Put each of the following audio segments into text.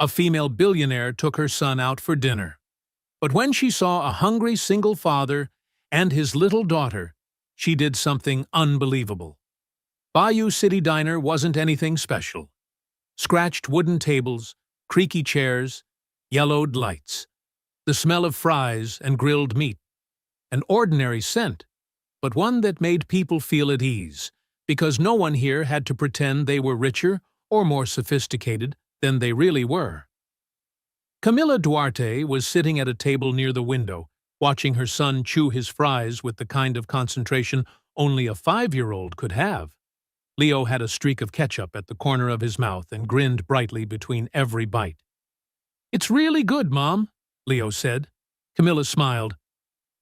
A female billionaire took her son out for dinner. But when she saw a hungry single father and his little daughter, she did something unbelievable. Bayou City Diner wasn't anything special. Scratched wooden tables, creaky chairs, yellowed lights. The smell of fries and grilled meat. An ordinary scent, but one that made people feel at ease, because no one here had to pretend they were richer or more sophisticated than they really were. Camilla Duarte was sitting at a table near the window, watching her son chew his fries with the kind of concentration only a 5-year-old could have. Leo had a streak of ketchup at the corner of his mouth and grinned brightly between every bite. "It's really good, Mom," Leo said. Camilla smiled.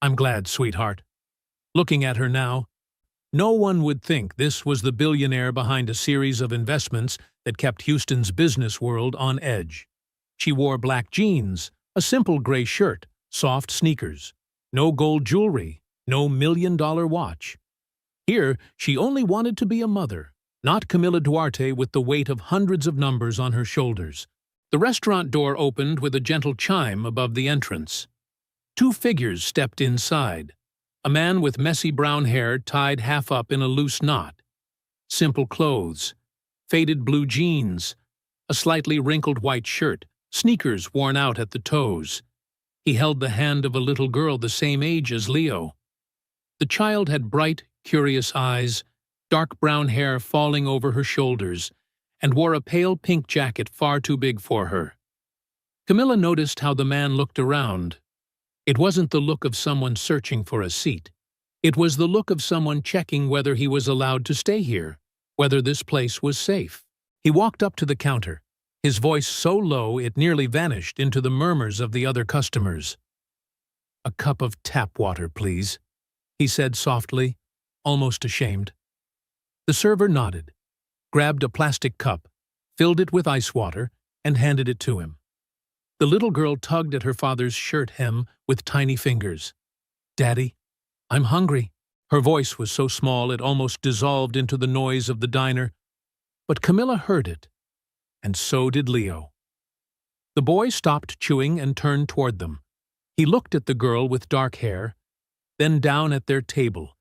"I'm glad, sweetheart." Looking at her now, no one would think this was the billionaire behind a series of investments that kept Houston's business world on edge. She wore black jeans, a simple gray shirt, soft sneakers. No gold jewelry, no $1 million watch. Here, she only wanted to be a mother, not Camilla Duarte with the weight of hundreds of numbers on her shoulders. The restaurant door opened with a gentle chime above the entrance. 2 figures stepped inside. A man with messy brown hair tied half up in a loose knot. Simple clothes, faded blue jeans, a slightly wrinkled white shirt, sneakers worn out at the toes. He held the hand of a little girl the same age as Leo. The child had bright, curious eyes, dark brown hair falling over her shoulders, and wore a pale pink jacket far too big for her. Camilla noticed how the man looked around. It wasn't the look of someone searching for a seat. It was the look of someone checking whether he was allowed to stay here, whether this place was safe. He walked up to the counter, his voice so low it nearly vanished into the murmurs of the other customers. "A cup of tap water, please," he said softly, almost ashamed. The server nodded, grabbed a plastic cup, filled it with ice water, and handed it to him. The little girl tugged at her father's shirt hem with tiny fingers. "Daddy, I'm hungry." Her voice was so small it almost dissolved into the noise of the diner, but Camilla heard it, and so did Leo. The boy stopped chewing and turned toward them. He looked at the girl with dark hair, then down at their table,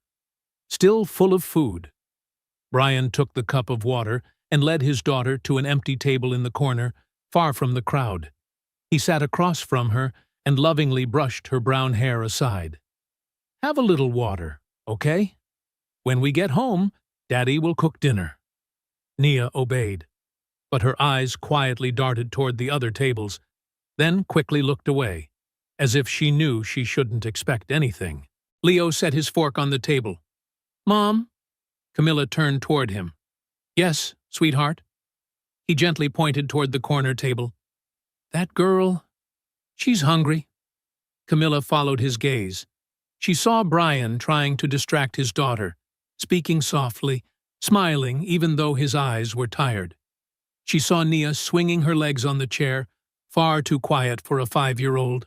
still full of food. Brian took the cup of water and led his daughter to an empty table in the corner, far from the crowd. He sat across from her and lovingly brushed her brown hair aside. "Have a little water, okay? When we get home, Daddy will cook dinner." Nia obeyed, but her eyes quietly darted toward the other tables, then quickly looked away, as if she knew she shouldn't expect anything. Leo set his fork on the table. "Mom?" Camilla turned toward him. "Yes, sweetheart?" He gently pointed toward the corner table. "That girl, she's hungry." Camilla followed his gaze. She saw Brian trying to distract his daughter, speaking softly, smiling even though his eyes were tired. She saw Nia swinging her legs on the chair, far too quiet for a 5-year-old.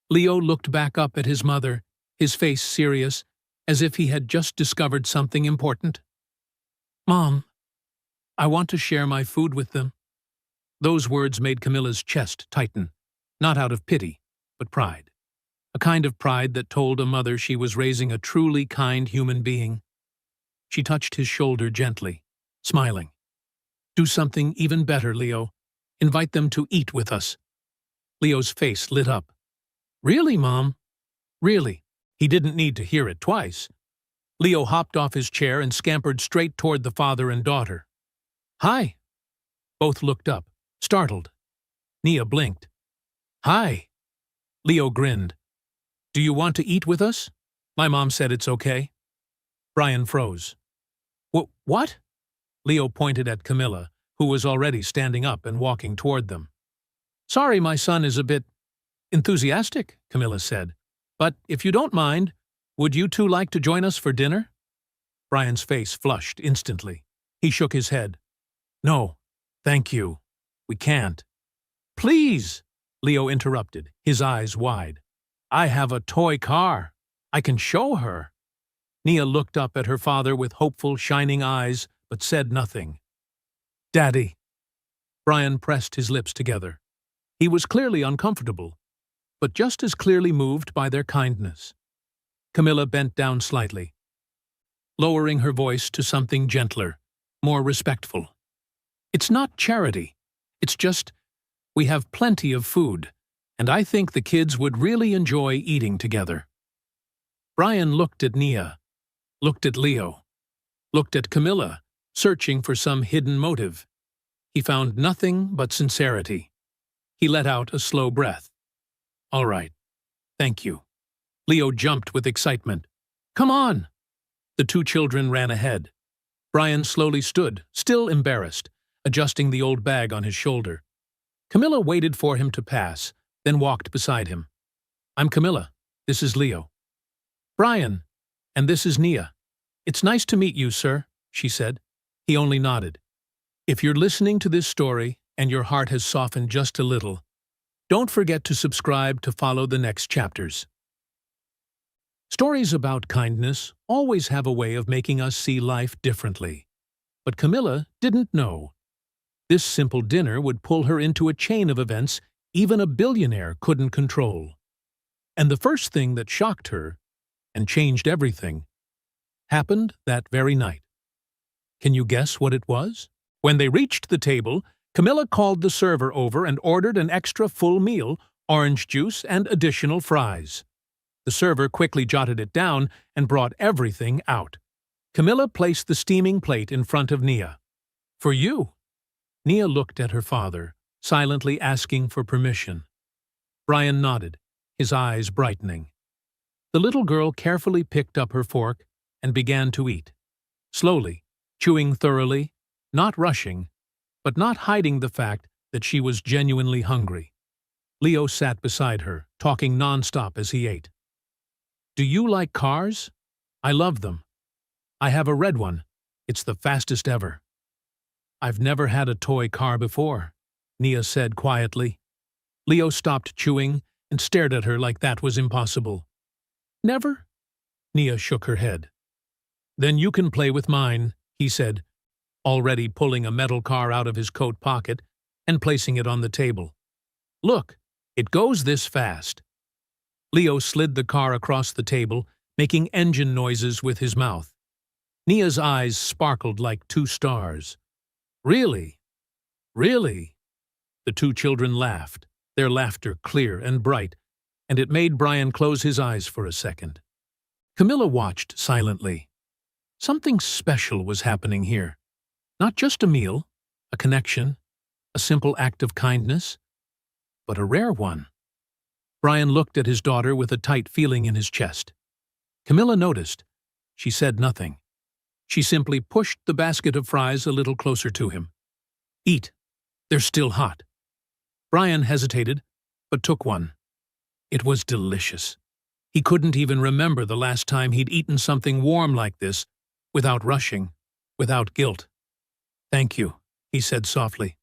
Leo looked back up at his mother, his face serious, as if he had just discovered something important. "Mom, I want to share my food with them." Those words made Camilla's chest tighten, not out of pity, but pride. A kind of pride that told a mother she was raising a truly kind human being. She touched his shoulder gently, smiling. "Do something even better, Leo. Invite them to eat with us." Leo's face lit up. "Really, Mom? Really?" He didn't need to hear it twice. Leo hopped off his chair and scampered straight toward the father and daughter. "Hi." Both looked up, startled. Nia blinked. "Hi." Leo grinned. "Do you want to eat with us? My mom said it's okay." Brian froze. What? Leo pointed at Camilla, who was already standing up and walking toward them. "Sorry, my son is a bit enthusiastic," Camilla said. "But if you don't mind, would you two like to join us for dinner?" Brian's face flushed instantly. He shook his head. "No, thank you. We can't." "Please," Leo interrupted, his eyes wide. "I have a toy car. I can show her." Nia looked up at her father with hopeful, shining eyes, but said nothing. "Daddy." Brian pressed his lips together. He was clearly uncomfortable, but just as clearly moved by their kindness. Camilla bent down slightly, lowering her voice to something gentler, more respectful. "It's not charity. It's just, we have plenty of food, and I think the kids would really enjoy eating together." Brian looked at Nia, looked at Leo, looked at Camilla, searching for some hidden motive. He found nothing but sincerity. He let out a slow breath. "All right. Thank you." Leo jumped with excitement. "Come on!" The two children ran ahead. Brian slowly stood, still embarrassed, adjusting the old bag on his shoulder. Camilla waited for him to pass, then walked beside him. "I'm Camilla. This is Leo." "Brian, and this is Nia. It's nice to meet you, sir," she said. He only nodded. If you're listening to this story and your heart has softened just a little, don't forget to subscribe to follow the next chapters. Stories about kindness always have a way of making us see life differently. But Camilla didn't know. This simple dinner would pull her into a chain of events even a billionaire couldn't control. And the first thing that shocked her, and changed everything, happened that very night. Can you guess what it was? When they reached the table, Camilla called the server over and ordered an extra full meal, orange juice, and additional fries. The server quickly jotted it down and brought everything out. Camilla placed the steaming plate in front of Nia. "For you." Nia looked at her father, silently asking for permission. Brian nodded, his eyes brightening. The little girl carefully picked up her fork and began to eat. Slowly, chewing thoroughly, not rushing, but not hiding the fact that she was genuinely hungry. Leo sat beside her, talking nonstop as he ate. "Do you like cars? I love them. I have a red one. It's the fastest ever." "I've never had a toy car before," Nia said quietly. Leo stopped chewing and stared at her like that was impossible. "Never?" Nia shook her head. "Then you can play with mine," he said, already pulling a metal car out of his coat pocket and placing it on the table. "Look, it goes this fast." Leo slid the car across the table, making engine noises with his mouth. Nia's eyes sparkled like two stars. "Really? Really?" The two children laughed, their laughter clear and bright, and it made Brian close his eyes for a second. Camilla watched silently. Something special was happening here. Not just a meal, a connection, a simple act of kindness, but a rare one. Brian looked at his daughter with a tight feeling in his chest. Camilla noticed. She said nothing. She simply pushed the basket of fries a little closer to him. "Eat. They're still hot." Brian hesitated, but took one. It was delicious. He couldn't even remember the last time he'd eaten something warm like this, without rushing, without guilt. "Thank you," he said softly.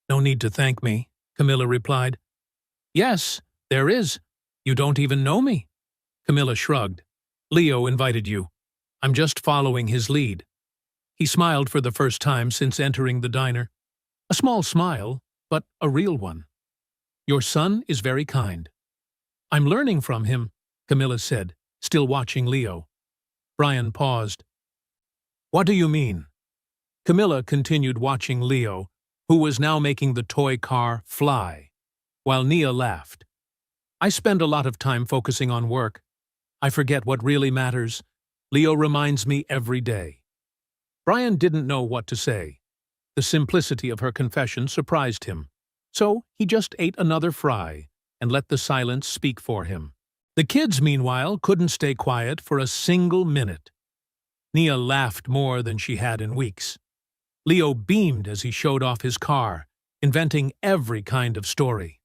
"No need to thank me," Camilla replied. "Yes, there is. You don't even know me." Camilla shrugged. "Leo invited you. I'm just following his lead." He smiled for the first time since entering the diner. A small smile, but a real one. "Your son is very kind." "I'm learning from him," Camilla said, still watching Leo. Brian paused. "What do you mean?" Camilla continued watching Leo, who was now making the toy car fly, while Nia laughed. "I spend a lot of time focusing on work. I forget what really matters. Leo reminds me every day." Brian didn't know what to say. The simplicity of her confession surprised him. So he just ate another fry and let the silence speak for him. The kids, meanwhile, couldn't stay quiet for a single minute. Nia laughed more than she had in weeks. Leo beamed as he showed off his car, inventing every kind of story.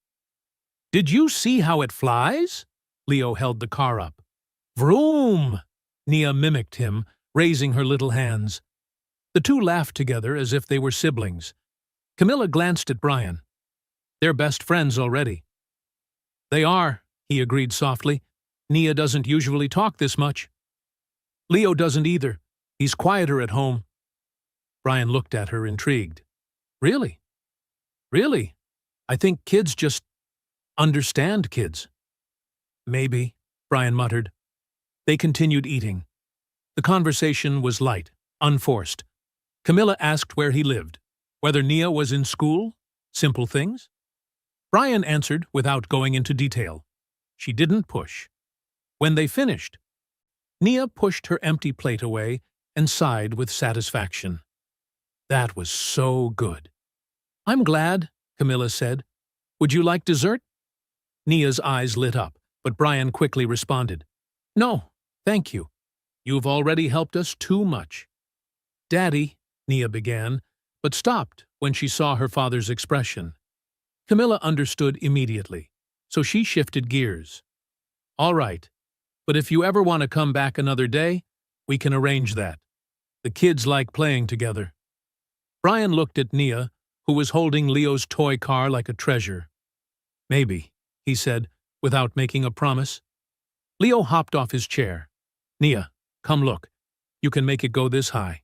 "Did you see how it flies?" Leo held the car up. "Vroom!" Nia mimicked him, raising her little hands. The two laughed together as if they were siblings. Camilla glanced at Brian. "They're best friends already." "They are," he agreed softly. "Nia doesn't usually talk this much." "Leo doesn't either. He's quieter at home." Brian looked at her, intrigued. "Really? Really?" I think kids just understand kids. Maybe, Brian muttered. They continued eating. The conversation was light, unforced. Camilla asked where he lived, whether Nia was in school, simple things. Brian answered without going into detail. She didn't push. When they finished, Nia pushed her empty plate away and sighed with satisfaction. That was so good. I'm glad, Camilla said. Would you like dessert? Nia's eyes lit up, but Brian quickly responded. No, thank you. You've already helped us too much. Daddy, Nia began, but stopped when she saw her father's expression. Camilla understood immediately, so she shifted gears. All right, but if you ever want to come back another day, we can arrange that. The kids like playing together. Brian looked at Nia, who was holding Leo's toy car like a treasure. Maybe, he said, without making a promise. Leo hopped off his chair. Nia, come look. You can make it go this high.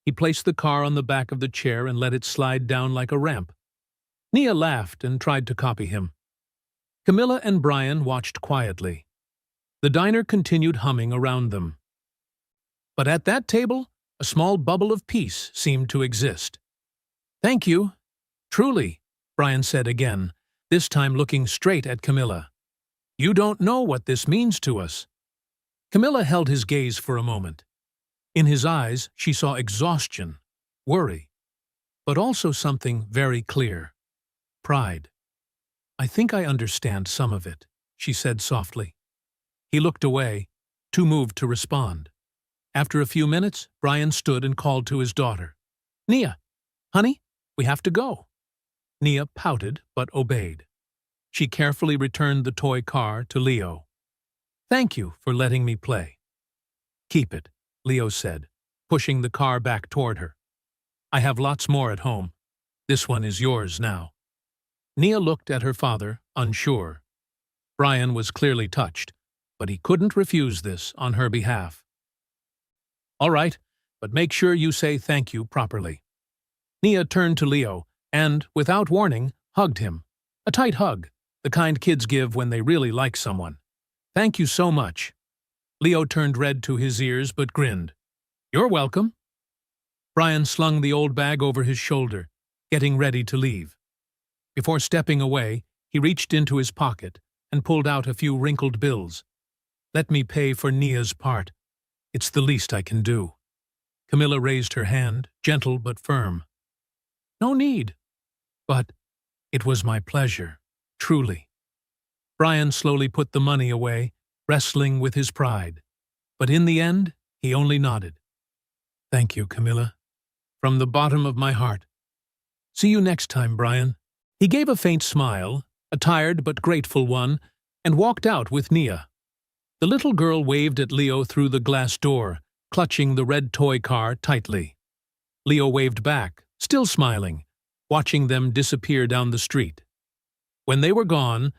He placed the car on the back of the chair and let it slide down like a ramp. Nia laughed and tried to copy him. Camilla and Brian watched quietly. The diner continued humming around them. But at that table, a small bubble of peace seemed to exist. Thank you. Truly, Brian said again, this time looking straight at Camilla. You don't know what this means to us. Camilla held his gaze for a moment. In his eyes, she saw exhaustion, worry, but also something very clear. Pride. I think I understand some of it, she said softly. He looked away, too moved to respond. After a few minutes, Brian stood and called to his daughter. Nia, honey, we have to go. Nia pouted but obeyed. She carefully returned the toy car to Leo. Thank you for letting me play. Keep it, Leo said, pushing the car back toward her. I have lots more at home. This one is yours now. Nia looked at her father, unsure. Brian was clearly touched, but he couldn't refuse this on her behalf. All right, but make sure you say thank you properly. Nia turned to Leo and, without warning, hugged him. A tight hug, the kind kids give when they really like someone. Thank you so much. Leo turned red to his ears but grinned. You're welcome. Brian slung the old bag over his shoulder, getting ready to leave. Before stepping away, he reached into his pocket and pulled out a few wrinkled bills. Let me pay for Nia's part. It's the least I can do. Camilla raised her hand, gentle but firm. No need. But it was my pleasure, truly. Brian slowly put the money away, wrestling with his pride. But in the end, he only nodded. Thank you, Camilla. From the bottom of my heart. See you next time, Brian. He gave a faint smile, a tired but grateful one, and walked out with Nia. The little girl waved at Leo through the glass door, clutching the red toy car tightly. Leo waved back, still smiling, watching them disappear down the street. When they were gone,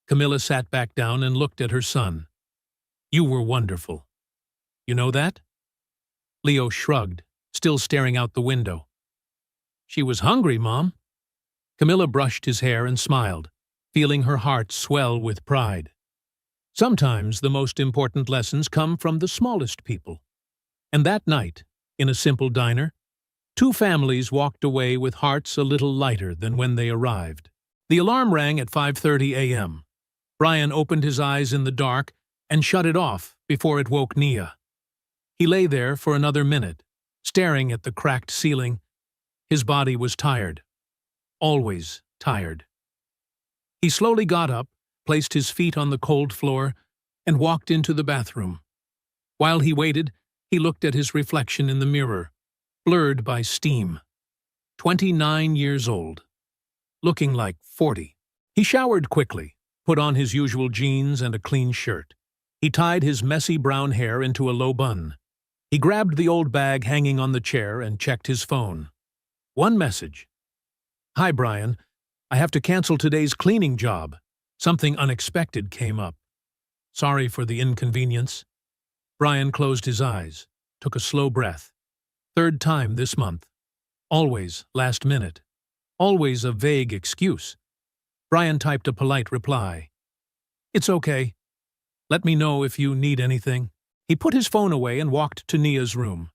Camilla sat back down and looked at her son. You were wonderful. You know that? Leo shrugged, still staring out the window. She was hungry, Mom. Camilla brushed his hair and smiled, feeling her heart swell with pride. Sometimes the most important lessons come from the smallest people. And that night, in a simple diner, two families walked away with hearts a little lighter than when they arrived. The alarm rang at 5:30 a.m. Brian opened his eyes in the dark and shut it off before it woke Nia. He lay there for another minute, staring at the cracked ceiling. His body was tired. Always tired. He slowly got up, placed his feet on the cold floor, and walked into the bathroom. While he waited, he looked at his reflection in the mirror, blurred by steam. 29 years old. Looking like 40. He showered quickly, put on his usual jeans and a clean shirt. He tied his messy brown hair into a low bun. He grabbed the old bag hanging on the chair and checked his phone. One message. Hi, Brian. I have to cancel today's cleaning job. Something unexpected came up. Sorry for the inconvenience. Brian closed his eyes, took a slow breath. Third time this month. Always last minute. Always a vague excuse. Brian typed a polite reply. "It's okay. Let me know if you need anything." He put his phone away and walked to Nia's room.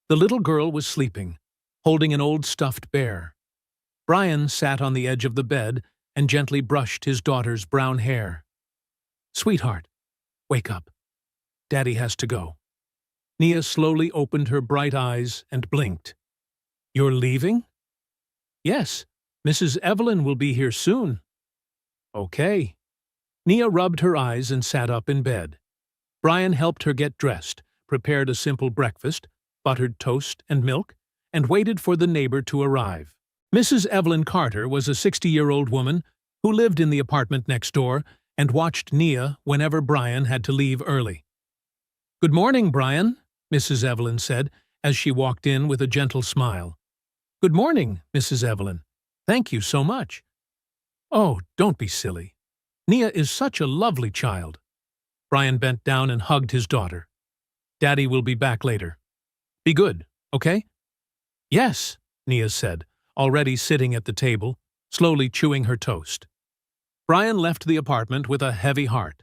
The little girl was sleeping, holding an old stuffed bear. Brian sat on the edge of the bed and gently brushed his daughter's brown hair. "Sweetheart, wake up. Daddy has to go." Nia slowly opened her bright eyes and blinked. "You're leaving?" "Yes, Mrs. Evelyn will be here soon." "Okay." Nia rubbed her eyes and sat up in bed. Brian helped her get dressed, prepared a simple breakfast, buttered toast and milk, and waited for the neighbor to arrive. Mrs. Evelyn Carter was a 60-year-old woman who lived in the apartment next door and watched Nia whenever Brian had to leave early. "Good morning, Brian," Mrs. Evelyn said as she walked in with a gentle smile. "Good morning, Mrs. Evelyn. Thank you so much." "Oh, don't be silly. Nia is such a lovely child." Brian bent down and hugged his daughter. "Daddy will be back later. Be good, okay?" "Yes," Nia said, already sitting at the table, slowly chewing her toast. Brian left the apartment with a heavy heart.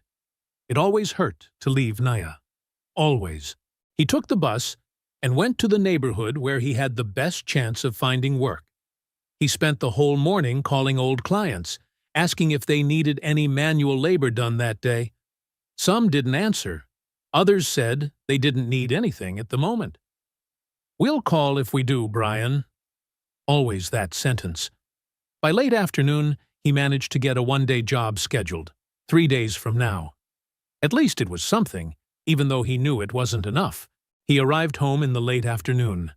It always hurt to leave Nia. Always. He took the bus and went to the neighborhood where he had the best chance of finding work. He spent the whole morning calling old clients, asking if they needed any manual labor done that day. Some didn't answer. Others said they didn't need anything at the moment. "We'll call if we do, Brian." Always that sentence. By late afternoon, he managed to get a one-day job scheduled, 3 days from now. At least it was something, even though he knew it wasn't enough. He arrived home in the late afternoon.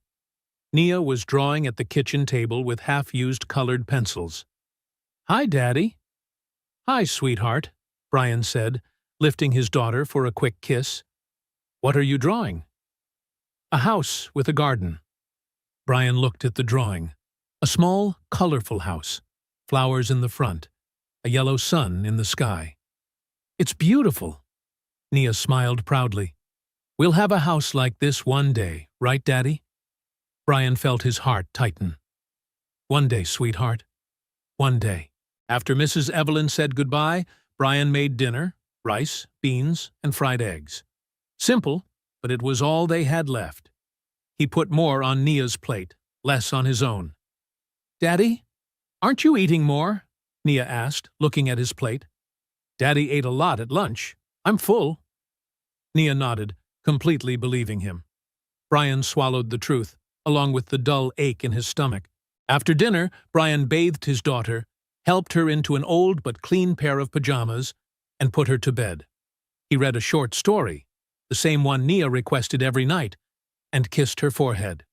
Nia was drawing at the kitchen table with half-used colored pencils. "Hi, Daddy." "Hi, sweetheart," Brian said, lifting his daughter for a quick kiss. "What are you drawing?" "A house with a garden." Brian looked at the drawing. A small, colorful house, flowers in the front, a yellow sun in the sky. "It's beautiful." Nia smiled proudly. "We'll have a house like this one day, right, Daddy?" Brian felt his heart tighten. "One day, sweetheart. One day." After Mrs. Evelyn said goodbye, Brian made dinner, rice, beans, and fried eggs. Simple, but it was all they had left. He put more on Nia's plate, less on his own. "Daddy, aren't you eating more?" Nia asked, looking at his plate. "Daddy ate a lot at lunch. I'm full." Nia nodded, completely believing him. Brian swallowed the truth, along with the dull ache in his stomach. After dinner, Brian bathed his daughter, helped her into an old but clean pair of pajamas, and put her to bed. He read a short story, the same one Nia requested every night, and kissed her forehead.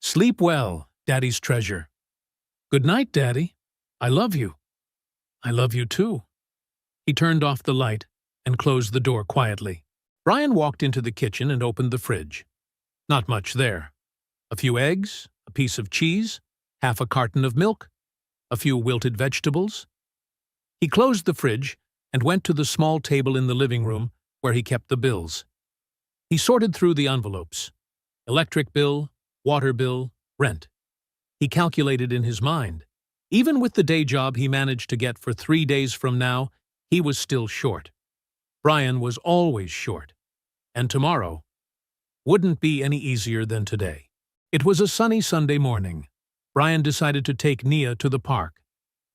"Sleep well, Daddy's treasure." "Good night, Daddy. I love you." "I love you too." He turned off the light and closed the door quietly. Brian walked into the kitchen and opened the fridge. Not much there. A few eggs, a piece of cheese, half a carton of milk, a few wilted vegetables. He closed the fridge and went to the small table in the living room where he kept the bills. He sorted through the envelopes. Electric bill, water bill, rent. He calculated in his mind. Even with the day job he managed to get for 3 days from now, he was still short. Brian was always short. And tomorrow wouldn't be any easier than today. It was a sunny Sunday morning. Brian decided to take Nia to the park.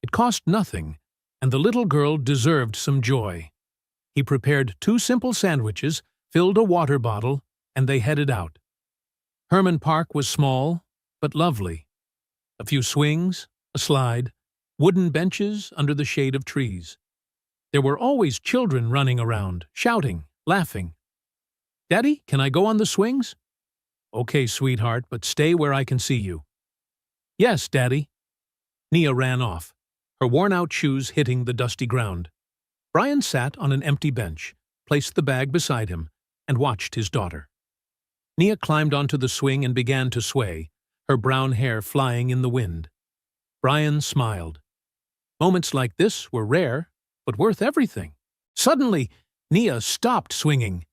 It cost nothing, and the little girl deserved some joy. He prepared 2 simple sandwiches, filled a water bottle, and they headed out. Herman Park was small, but lovely. A few swings, a slide, wooden benches under the shade of trees. There were always children running around, shouting, laughing. "Daddy, can I go on the swings?" "Okay, sweetheart, but stay where I can see you." "Yes, Daddy." Nia ran off, her worn-out shoes hitting the dusty ground. Brian sat on an empty bench, placed the bag beside him, and watched his daughter. Nia climbed onto the swing and began to sway, her brown hair flying in the wind. Brian smiled. Moments like this were rare, but worth everything. Suddenly, Nia stopped swinging.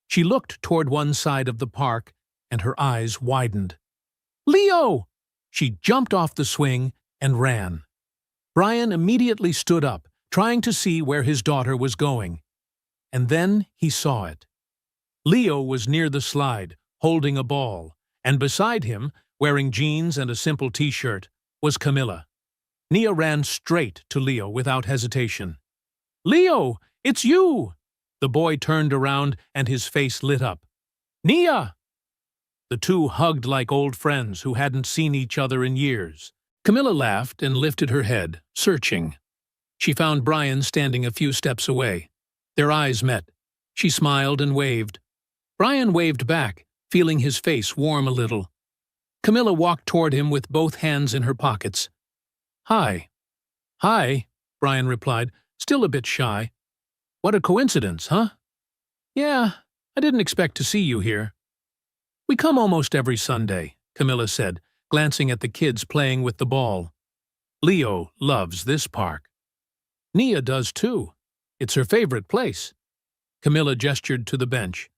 She looked toward one side of the park, and her eyes widened. "Leo!" She jumped off the swing and ran. Brian immediately stood up, trying to see where his daughter was going. And then he saw it. Leo was near the slide, holding a ball, and beside him, wearing jeans and a simple t-shirt, was Camilla. Nia ran straight to Leo without hesitation. "Leo, it's you!" The boy turned around and his face lit up. "Nia!" The two hugged like old friends who hadn't seen each other in years. Camilla laughed and lifted her head, searching. She found Brian standing a few steps away. Their eyes met. She smiled and waved. Brian waved back, feeling his face warm a little. Camilla walked toward him with both hands in her pockets. "Hi." "Hi," Brian replied, still a bit shy. "What a coincidence, huh?" "Yeah, I didn't expect to see you here." "We come almost every Sunday," Camilla said, glancing at the kids playing with the ball. "Leo loves this park." "Nia does too. It's her favorite place." Camilla gestured to the bench.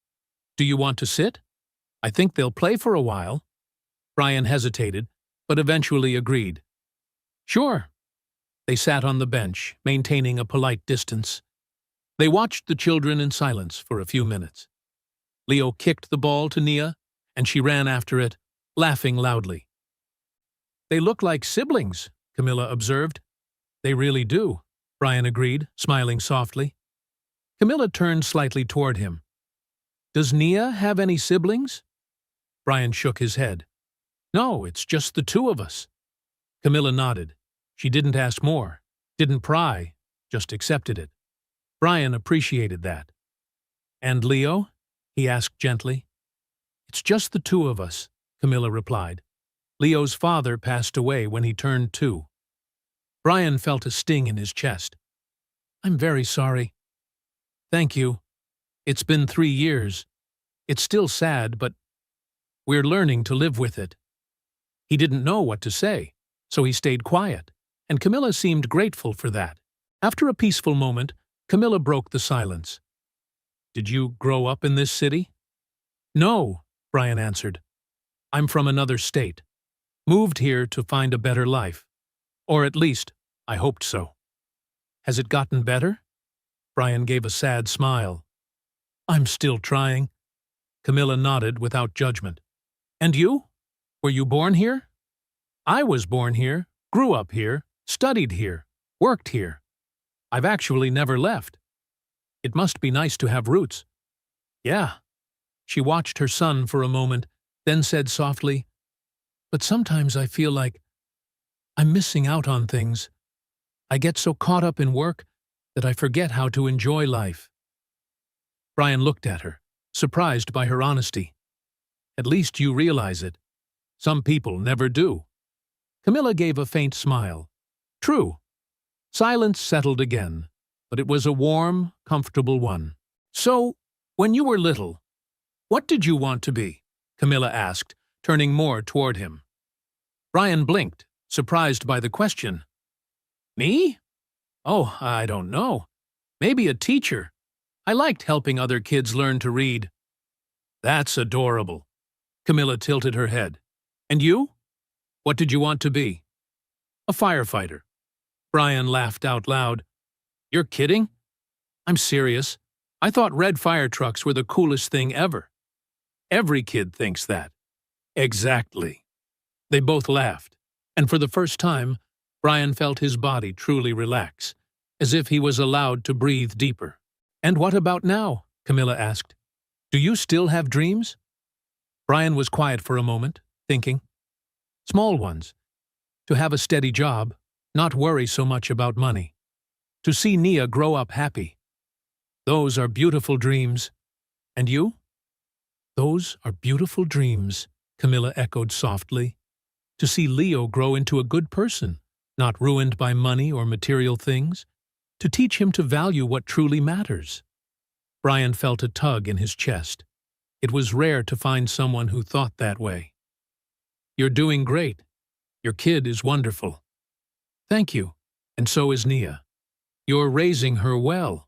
"Do you want to sit? I think they'll play for a while." Brian hesitated, but eventually agreed. "Sure." They sat on the bench, maintaining a polite distance. They watched the children in silence for a few minutes. Leo kicked the ball to Nia, and she ran after it, laughing loudly. "They look like siblings," Camilla observed. "They really do," Brian agreed, smiling softly. Camilla turned slightly toward him. "Does Nia have any siblings?" Brian shook his head. "No, it's just the two of us." Camilla nodded. She didn't ask more, didn't pry, just accepted it. Brian appreciated that. "And Leo?" he asked gently. "It's just the two of us," Camilla replied. "Leo's father passed away when he turned 2. Brian felt a sting in his chest. "I'm very sorry." "Thank you. It's been 3 years. It's still sad, but we're learning to live with it." He didn't know what to say, so he stayed quiet, and Camilla seemed grateful for that. After a peaceful moment, Camilla broke the silence. "Did you grow up in this city?" "No," Brian answered. "I'm from another state. Moved here to find a better life. Or at least, I hoped so." "Has it gotten better?" Brian gave a sad smile. "I'm still trying." Camilla nodded without judgment. "And you? Were you born here?" "I was born here, grew up here, studied here, worked here. I've actually never left. It must be nice to have roots." "Yeah." She watched her son for a moment, then said softly, "But sometimes I feel like I'm missing out on things. I get so caught up in work that I forget how to enjoy life." Brian looked at her, surprised by her honesty. "At least you realize it. Some people never do." Camilla gave a faint smile. "True." Silence settled again, but it was a warm, comfortable one. "So, when you were little, what did you want to be?" Camilla asked, turning more toward him. Brian blinked, surprised by the question. "Me? Oh, I don't know. Maybe a teacher. I liked helping other kids learn to read." "That's adorable." Camilla tilted her head. "And you? What did you want to be?" "A firefighter." Brian laughed out loud. "You're kidding?" "I'm serious. I thought red fire trucks were the coolest thing ever." "Every kid thinks that." "Exactly." They both laughed, and for the first time, Brian felt his body truly relax, as if he was allowed to breathe deeper. "And what about now?" Camilla asked. "Do you still have dreams?" Brian was quiet for a moment, thinking. "Small ones. To have a steady job, not worry so much about money. To see Nia grow up happy. Those are beautiful dreams. And you?" "Those are beautiful dreams," Camilla echoed softly. "To see Leo grow into a good person, not ruined by money or material things. To teach him to value what truly matters." Brian felt a tug in his chest. It was rare to find someone who thought that way. "You're doing great. Your kid is wonderful." "Thank you, and so is Nia. You're raising her well."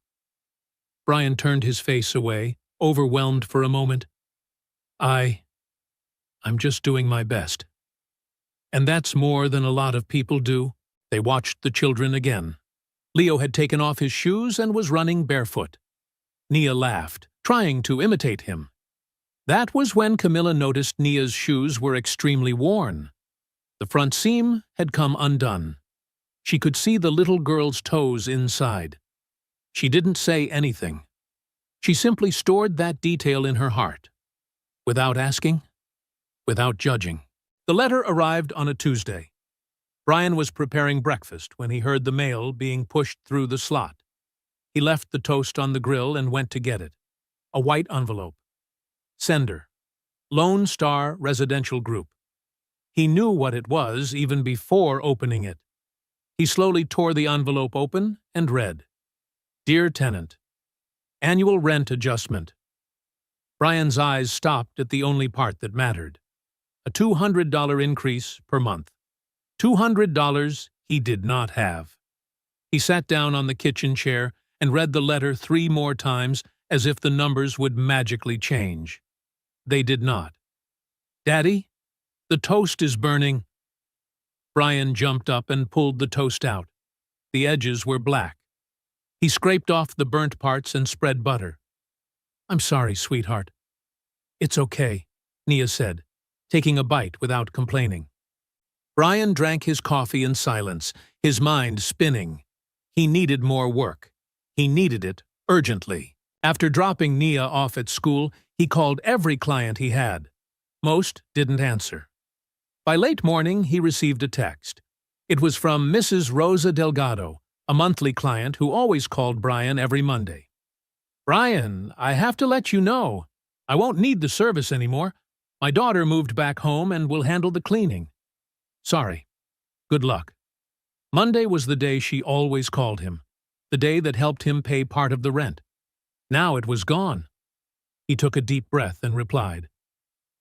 Brian turned his face away, overwhelmed for a moment. I'm just doing my best." And that's more than a lot of people do. They watched the children again. Leo had taken off his shoes and was running barefoot. Nia laughed, trying to imitate him. That was when Camilla noticed Nia's shoes were extremely worn. The front seam had come undone. She could see the little girl's toes inside. She didn't say anything. She simply stored that detail in her heart. Without asking, without judging. The letter arrived on a Tuesday. Brian was preparing breakfast when he heard the mail being pushed through the slot. He left the toast on the grill and went to get it. A white envelope. Sender. Lone Star Residential Group. He knew what it was even before opening it. He slowly tore the envelope open and read, "Dear Tenant, Annual Rent Adjustment." Brian's eyes stopped at the only part that mattered. A $200 increase per month. $200 he did not have. He sat down on the kitchen chair and read the letter 3 more times as if the numbers would magically change. They did not. "Daddy, the toast is burning." Brian jumped up and pulled the toast out. The edges were black. He scraped off the burnt parts and spread butter. "I'm sorry, sweetheart." "It's okay," Nia said, taking a bite without complaining. Brian drank his coffee in silence, his mind spinning. He needed more work. He needed it urgently. After dropping Nia off at school, he called every client he had. Most didn't answer. By late morning, he received a text. It was from Mrs. Rosa Delgado, a monthly client who always called Brian every Monday. "Brian, I have to let you know. I won't need the service anymore. My daughter moved back home and will handle the cleaning. Sorry. Good luck." Monday was the day she always called him, the day that helped him pay part of the rent. Now it was gone. He took a deep breath and replied,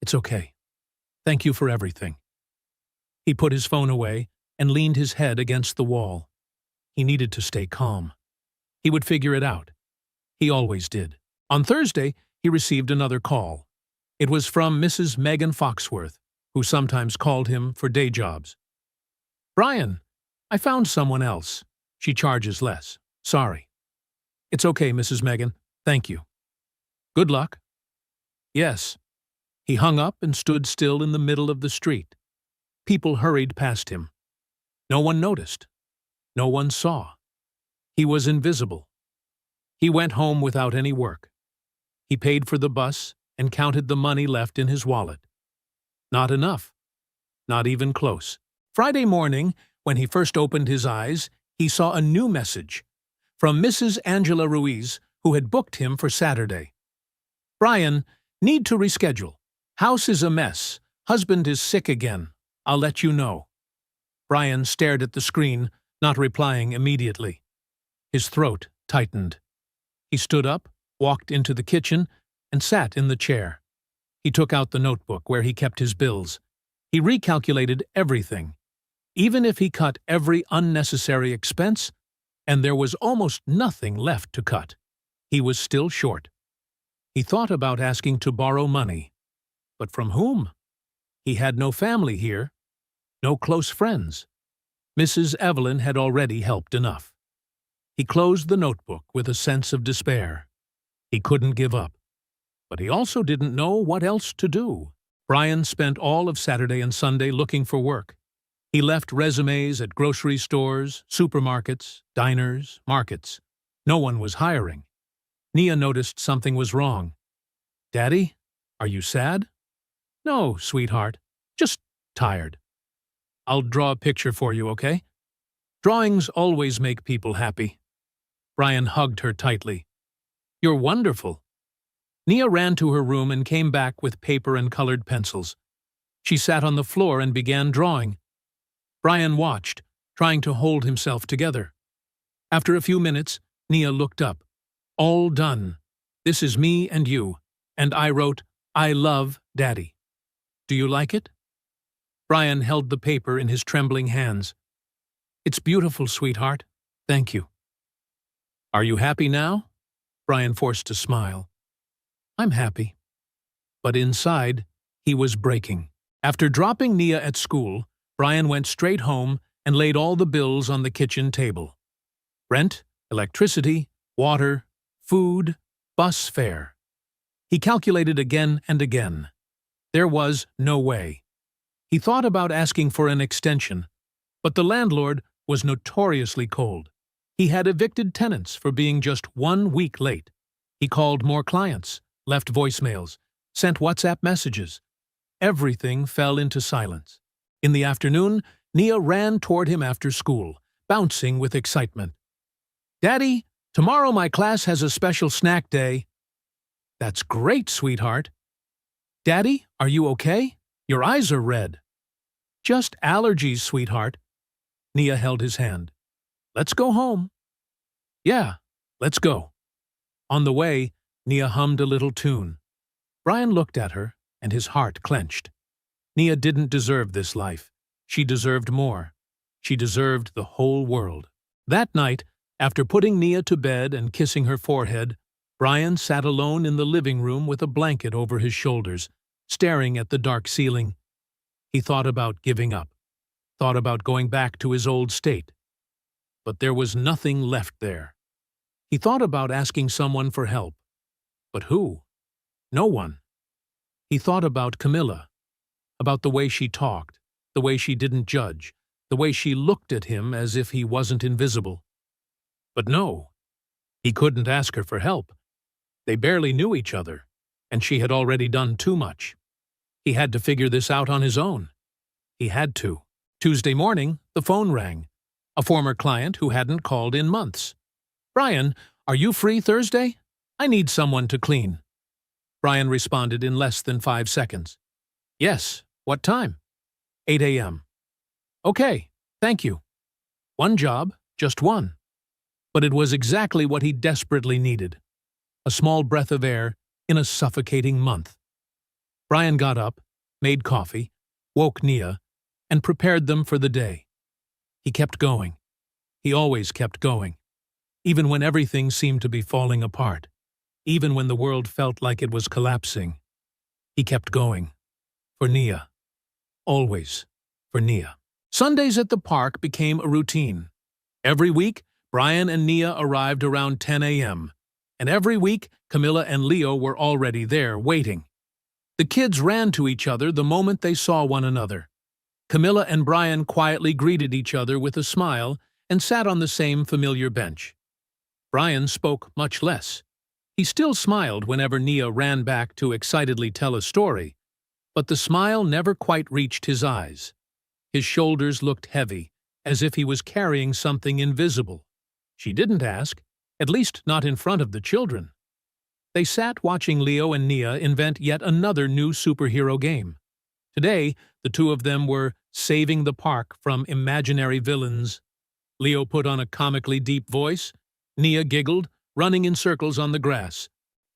"It's okay. Thank you for everything." He put his phone away and leaned his head against the wall. He needed to stay calm. He would figure it out. He always did. On Thursday, he received another call. It was from Mrs. Megan Foxworth, who sometimes called him for day jobs. "Brian, I found someone else. She charges less. Sorry." "It's okay, Mrs. Megan. Thank you." "Good luck." "Yes." He hung up and stood still in the middle of the street. People hurried past him. No one noticed. No one saw. He was invisible. He went home without any work. He paid for the bus and counted the money left in his wallet. Not enough. Not even close. Friday morning, when he first opened his eyes, he saw a new message from Mrs. Angela Ruiz, who had booked him for Saturday. "Brian, need to reschedule. House is a mess. Husband is sick again. I'll let you know." Brian stared at the screen, not replying immediately. His throat tightened. He stood up, walked into the kitchen, and sat in the chair. He took out the notebook where he kept his bills. He recalculated everything. Even if he cut every unnecessary expense, and there was almost nothing left to cut, he was still short. He thought about asking to borrow money. But from whom? He had no family here, no close friends. Mrs. Evelyn had already helped enough. He closed the notebook with a sense of despair. He couldn't give up. But he also didn't know what else to do. Brian spent all of Saturday and Sunday looking for work. He left resumes at grocery stores, supermarkets, diners, markets. No one was hiring. Nia noticed something was wrong. "Daddy, are you sad?" "No, sweetheart. Just tired." "I'll draw a picture for you, okay? Drawings always make people happy." Brian hugged her tightly. "You're wonderful." Nia ran to her room and came back with paper and colored pencils. She sat on the floor and began drawing. Brian watched, trying to hold himself together. After a few minutes, Nia looked up. "All done. This is me and you." And I wrote, "I love Daddy. Do you like it?" Brian held the paper in his trembling hands. "It's beautiful, sweetheart. Thank you." "Are you happy now?" Brian forced a smile. "I'm happy." But inside, he was breaking. After dropping Nia at school, Brian went straight home and laid all the bills on the kitchen table. Rent, electricity, water, food, bus fare. He calculated again and again. There was no way. He thought about asking for an extension, but the landlord was notoriously cold. He had evicted tenants for being just 1 week late. He called more clients, left voicemails, sent WhatsApp messages. Everything fell into silence. In the afternoon, Nia ran toward him after school, bouncing with excitement. "Daddy, tomorrow my class has a special snack day." "That's great, sweetheart." "Daddy, are you okay? Your eyes are red." "Just allergies, sweetheart." Nia held his hand. "Let's go home." "Yeah, let's go." On the way, Nia hummed a little tune. Brian looked at her, and his heart clenched. Nia didn't deserve this life. She deserved more. She deserved the whole world. That night, after putting Nia to bed and kissing her forehead, Brian sat alone in the living room with a blanket over his shoulders, staring at the dark ceiling. He thought about giving up, thought about going back to his old state. But there was nothing left there. He thought about asking someone for help. But who? No one. He thought about Camilla, about the way she talked, the way she didn't judge, the way she looked at him as if he wasn't invisible. But no, he couldn't ask her for help. They barely knew each other, and she had already done too much. He had to figure this out on his own. He had to. Tuesday morning, the phone rang. A former client who hadn't called in months. "Brian, are you free Thursday? I need someone to clean." Brian responded in less than 5 seconds. "Yes, what time?" 8 a.m. "Okay, thank you." One job, just one. But it was exactly what he desperately needed. A small breath of air in a suffocating month. Brian got up, made coffee, woke Nia, and prepared them for the day. He kept going. He always kept going. Even when everything seemed to be falling apart. Even when the world felt like it was collapsing. He kept going. For Nia. Always for Nia. Sundays at the park became a routine. Every week, Brian and Nia arrived around 10 a.m., and every week, Camilla and Leo were already there, waiting. The kids ran to each other the moment they saw one another. Camilla and Brian quietly greeted each other with a smile and sat on the same familiar bench. Brian spoke much less. He still smiled whenever Nia ran back to excitedly tell a story, but the smile never quite reached his eyes. His shoulders looked heavy, as if he was carrying something invisible. She didn't ask, at least not in front of the children. They sat watching Leo and Nia invent yet another new superhero game. Today, the two of them were saving the park from imaginary villains. Leo put on a comically deep voice. Nia giggled, running in circles on the grass.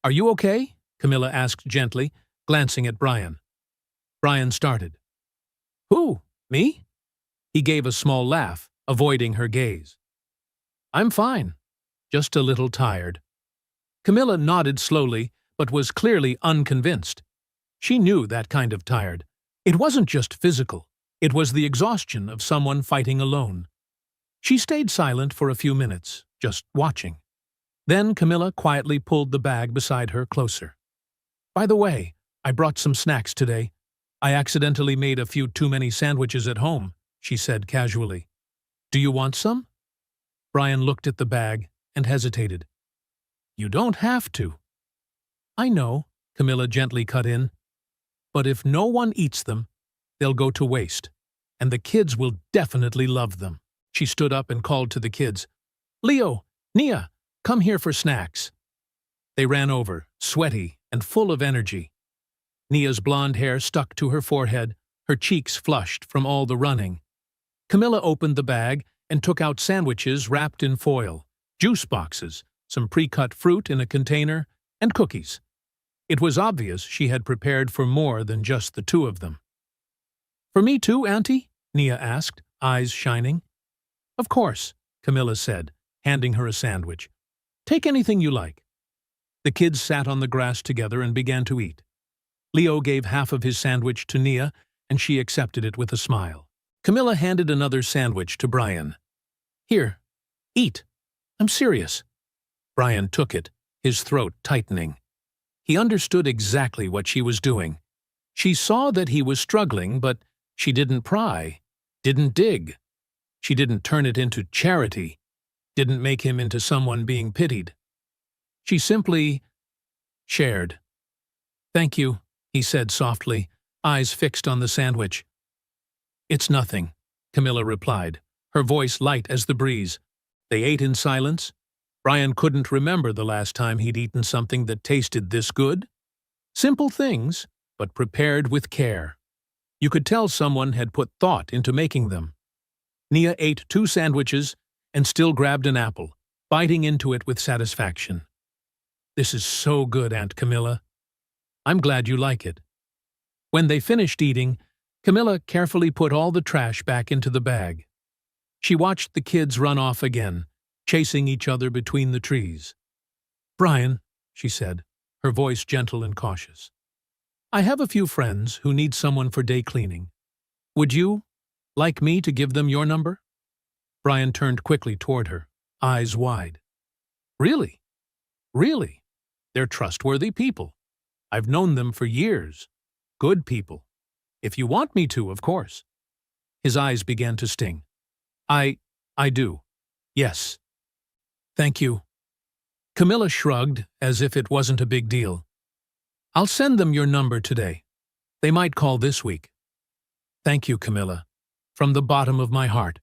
"Are you okay?" Camilla asked gently, glancing at Brian. Brian started. "Who? Me?" He gave a small laugh, avoiding her gaze. "I'm fine. Just a little tired." Camilla nodded slowly, but was clearly unconvinced. She knew that kind of tired. It wasn't just physical. It was the exhaustion of someone fighting alone. She stayed silent for a few minutes, just watching. Then Camilla quietly pulled the bag beside her closer. "By the way, I brought some snacks today. I accidentally made a few too many sandwiches at home," she said casually. "Do you want some?" Brian looked at the bag and hesitated. "You don't have to." "I know," Camilla gently cut in. "But if no one eats them, they'll go to waste, and the kids will definitely love them." She stood up and called to the kids. "Leo, Nia, come here for snacks." They ran over, sweaty and full of energy. Nia's blonde hair stuck to her forehead, her cheeks flushed from all the running. Camilla opened the bag and took out sandwiches wrapped in foil, juice boxes, some pre-cut fruit in a container, and cookies. It was obvious she had prepared for more than just the two of them. "For me too, Auntie?" Nia asked, eyes shining. "Of course," Camilla said, handing her a sandwich. "Take anything you like." The kids sat on the grass together and began to eat. Leo gave half of his sandwich to Nia, and she accepted it with a smile. Camilla handed another sandwich to Brian. "Here, eat. I'm serious." Brian took it, his throat tightening. He understood exactly what she was doing. She saw that he was struggling, but she didn't pry, didn't dig. She didn't turn it into charity, didn't make him into someone being pitied. She simply shared. "Thank you," he said softly, eyes fixed on the sandwich. "It's nothing," Camilla replied, her voice light as the breeze. They ate in silence. Brian couldn't remember the last time he'd eaten something that tasted this good. Simple things, but prepared with care. You could tell someone had put thought into making them. Nia ate 2 sandwiches and still grabbed an apple, biting into it with satisfaction. "This is so good, Aunt Camilla. I'm glad you like it." When they finished eating, Camilla carefully put all the trash back into the bag. She watched the kids run off again, chasing each other between the trees. "Brian," she said, her voice gentle and cautious, "I have a few friends who need someone for day cleaning. Would you like me to give them your number?" Brian turned quickly toward her, eyes wide. "Really? Really? They're trustworthy people. I've known them for years. Good people. If you want me to, of course." His eyes began to sting. I do. Yes. Thank you." Camilla shrugged, as if it wasn't a big deal. "I'll send them your number today. They might call this week." "Thank you, Camilla. From the bottom of my heart."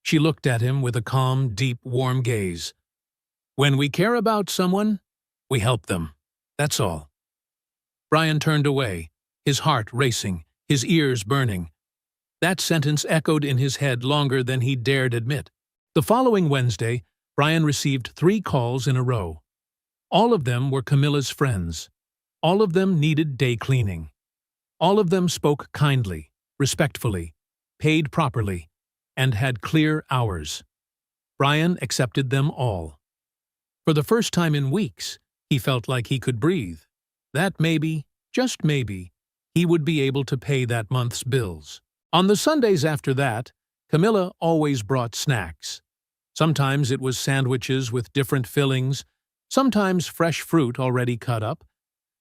She looked at him with a calm, deep, warm gaze. "When we care about someone, we help them. That's all." Brian turned away, his heart racing, his ears burning. That sentence echoed in his head longer than he dared admit. The following Wednesday, Brian received 3 calls in a row. All of them were Camilla's friends. All of them needed day cleaning. All of them spoke kindly, respectfully, paid properly, and had clear hours. Brian accepted them all. For the first time in weeks, he felt like he could breathe. That maybe, just maybe, he would be able to pay that month's bills. On the Sundays after that, Camilla always brought snacks. Sometimes it was sandwiches with different fillings, sometimes fresh fruit already cut up,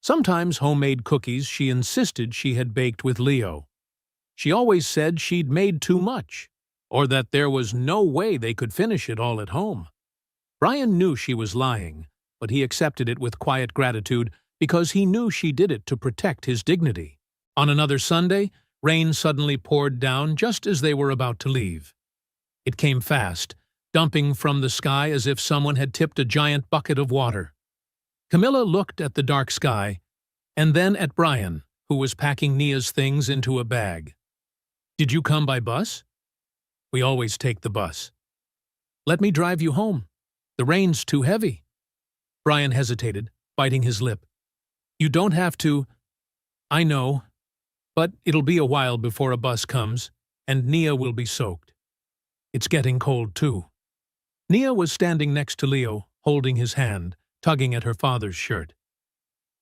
sometimes homemade cookies she insisted she had baked with Leo. She always said she'd made too much, or that there was no way they could finish it all at home. Brian knew she was lying, but he accepted it with quiet gratitude because he knew she did it to protect his dignity. On another Sunday, rain suddenly poured down just as they were about to leave. It came fast, dumping from the sky as if someone had tipped a giant bucket of water. Camilla looked at the dark sky, and then at Brian, who was packing Nia's things into a bag. "Did you come by bus?" "We always take the bus." "Let me drive you home. The rain's too heavy." Brian hesitated, biting his lip. "You don't have to." "I know. But it'll be a while before a bus comes, and Nia will be soaked. It's getting cold, too." Nia was standing next to Leo, holding his hand, tugging at her father's shirt.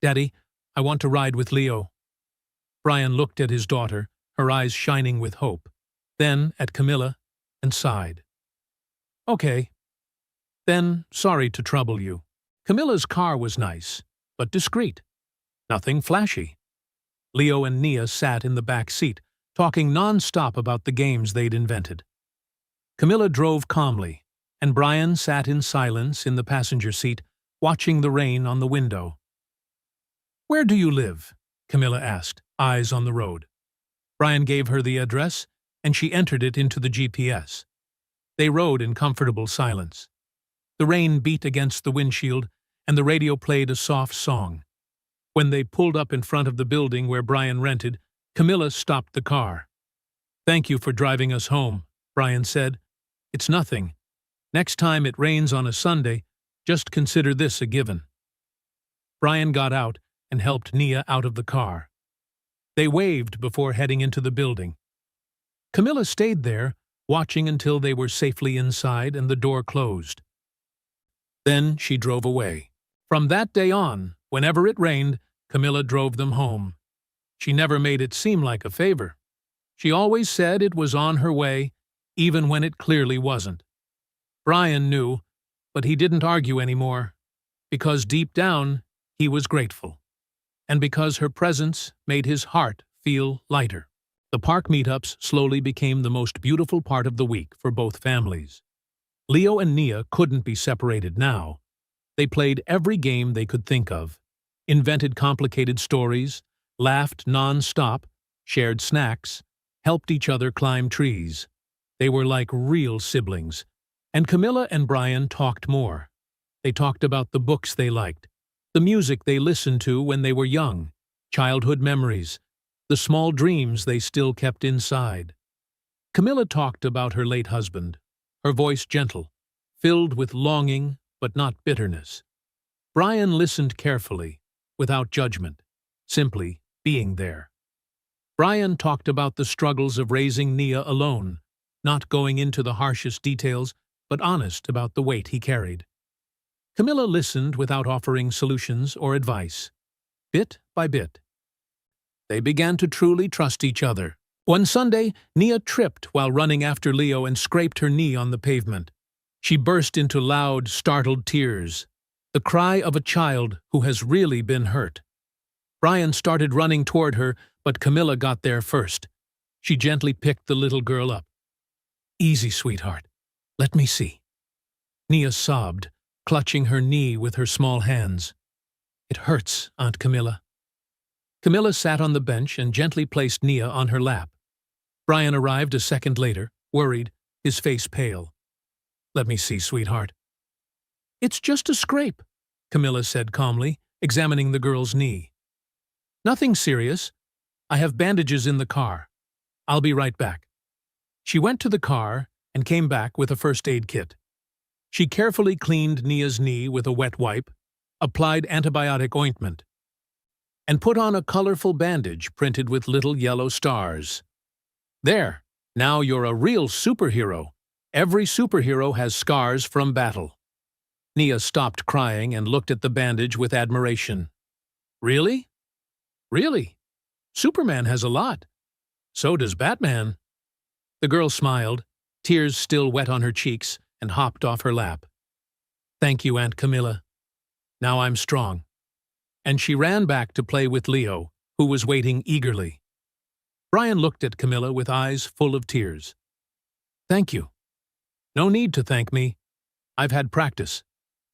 "Daddy, I want to ride with Leo." Brian looked at his daughter, her eyes shining with hope, then at Camilla, and sighed. "Okay. Then, sorry to trouble you." Camilla's car was nice, but discreet. Nothing flashy. Leo and Nia sat in the back seat, talking non-stop about the games they'd invented. Camilla drove calmly, and Brian sat in silence in the passenger seat, watching the rain on the window. "Where do you live?" Camilla asked, eyes on the road. Brian gave her the address, and she entered it into the GPS. They rode in comfortable silence. The rain beat against the windshield, and the radio played a soft song. When they pulled up in front of the building where Brian rented, Camilla stopped the car. "Thank you for driving us home," Brian said. "It's nothing. Next time it rains on a Sunday, just consider this a given." Brian got out and helped Nia out of the car. They waved before heading into the building. Camilla stayed there, watching until they were safely inside and the door closed. Then she drove away. From that day on, whenever it rained, Camilla drove them home. She never made it seem like a favor. She always said it was on her way, even when it clearly wasn't. Brian knew, but he didn't argue anymore, because deep down he was grateful, and because her presence made his heart feel lighter. The park meetups slowly became the most beautiful part of the week for both families. Leo and Nia couldn't be separated now. They played every game they could think of, invented complicated stories, laughed non-stop, shared snacks, helped each other climb trees. They were like real siblings. And Camilla and Brian talked more. They talked about the books they liked, the music they listened to when they were young, childhood memories, the small dreams they still kept inside. Camilla talked about her late husband, her voice gentle, filled with longing but not bitterness. Brian listened carefully, without judgment, simply being there. Brian talked about the struggles of raising Nia alone, not going into the harshest details, but honest about the weight he carried. Camilla listened without offering solutions or advice. Bit by bit, they began to truly trust each other. One Sunday, Nia tripped while running after Leo and scraped her knee on the pavement. She burst into loud, startled tears, the cry of a child who has really been hurt. Brian started running toward her, but Camilla got there first. She gently picked the little girl up. "Easy, sweetheart. Let me see." Nia sobbed, clutching her knee with her small hands. "It hurts, Aunt Camilla." Camilla sat on the bench and gently placed Nia on her lap. Brian arrived a second later, worried, his face pale. "Let me see, sweetheart." "It's just a scrape," Camilla said calmly, examining the girl's knee. "Nothing serious. I have bandages in the car. I'll be right back." She went to the car and came back with a first aid kit. She carefully cleaned Nia's knee with a wet wipe, applied antibiotic ointment, and put on a colorful bandage printed with little yellow stars. "There, now you're a real superhero. Every superhero has scars from battle." Nia stopped crying and looked at the bandage with admiration. "Really? Really? Superman has a lot. So does Batman." The girl smiled, tears still wet on her cheeks, and hopped off her lap. "Thank you, Aunt Camilla. Now I'm strong." And she ran back to play with Leo, who was waiting eagerly. Brian looked at Camilla with eyes full of tears. "Thank you. No need to thank me. I've had practice.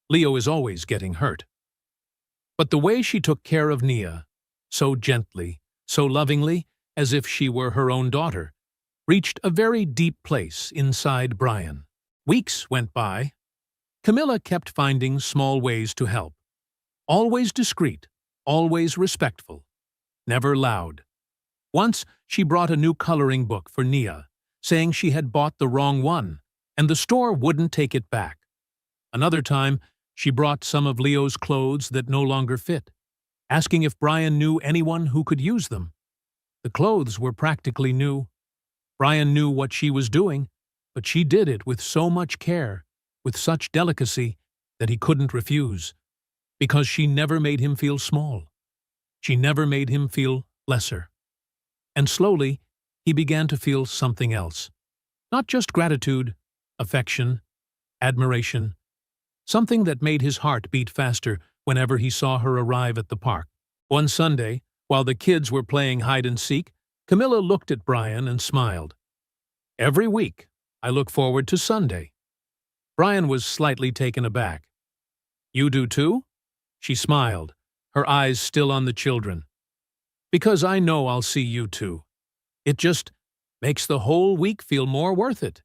Leo is always getting hurt." But the way she took care of Nia, so gently, so lovingly, as if she were her own daughter, reached a very deep place inside Brian. Weeks went by. Camilla kept finding small ways to help. Always discreet, always respectful, never loud. Once she brought a new coloring book for Nia, saying she had bought the wrong one, and the store wouldn't take it back. Another time, she brought some of Leo's clothes that no longer fit, asking if Brian knew anyone who could use them. The clothes were practically new. Brian knew what she was doing, but she did it with so much care, with such delicacy, that he couldn't refuse, because she never made him feel small. She never made him feel lesser. And slowly, he began to feel something else. Not just gratitude, affection, admiration, something that made his heart beat faster whenever he saw her arrive at the park. One Sunday, while the kids were playing hide-and-seek, Camilla looked at Brian and smiled. "Every week, I look forward to Sunday." Brian was slightly taken aback. "You do too?" She smiled, her eyes still on the children. "Because I know I'll see you too. It just makes the whole week feel more worth it."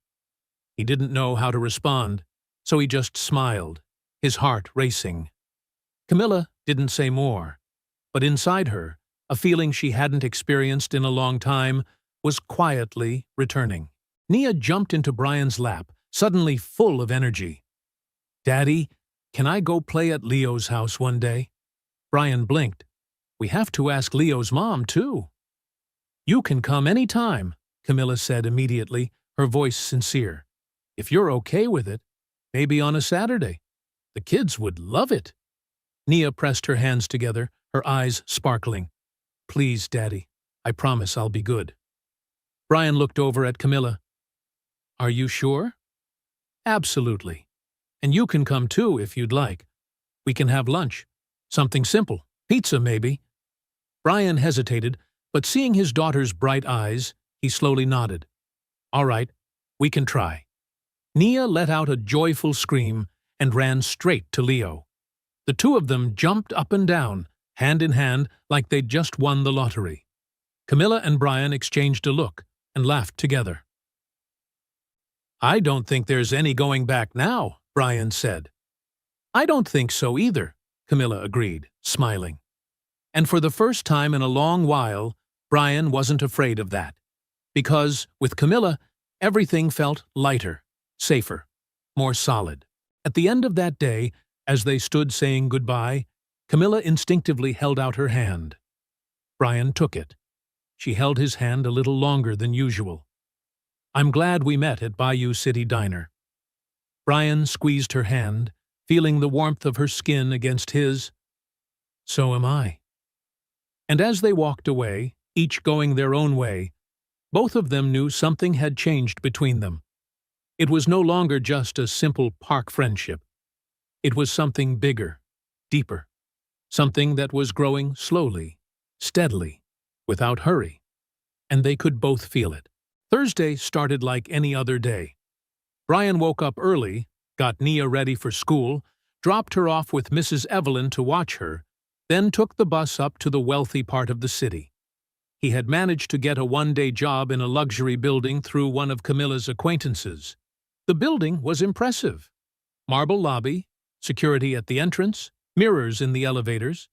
He didn't know how to respond, so he just smiled, his heart racing. Camilla didn't say more, but inside her, a feeling she hadn't experienced in a long time was quietly returning. Nia jumped into Brian's lap, suddenly full of energy. "Daddy, can I go play at Leo's house one day?" Brian blinked. "We have to ask Leo's mom, too." "You can come any time," Camilla said immediately, her voice sincere. "If you're okay with it, maybe on a Saturday. The kids would love it." Nia pressed her hands together, her eyes sparkling. "Please, Daddy, I promise I'll be good." Brian looked over at Camilla. Are you sure? Absolutely. And you can come too if you'd like. We can have lunch. Something simple. Pizza, maybe. Brian hesitated, but seeing his daughter's bright eyes, he slowly nodded. All right, we can try. Nia let out a joyful scream and ran straight to Leo. The two of them jumped up and down, hand in hand, like they'd just won the lottery. Camilla and Brian exchanged a look and laughed together. I don't think there's any going back now, Brian said. I don't think so either, Camilla agreed, smiling. And for the first time in a long while, Brian wasn't afraid of that. Because, with Camilla, everything felt lighter, safer, more solid. At the end of that day, as they stood saying goodbye, Camilla instinctively held out her hand. Brian took it. She held his hand a little longer than usual. I'm glad we met at Bayou City Diner. Brian squeezed her hand, feeling the warmth of her skin against his. So am I. And as they walked away, each going their own way, both of them knew something had changed between them. It was no longer just a simple park friendship. It was something bigger, deeper, something that was growing slowly, steadily, without hurry, and they could both feel it. Thursday started like any other day. Brian woke up early, got Nia ready for school, dropped her off with Mrs. Evelyn to watch her, then took the bus up to the wealthy part of the city. He had managed to get a one-day job in a luxury building through one of Camilla's acquaintances. The building was impressive. Marble lobby, security at the entrance, mirrors in the elevators.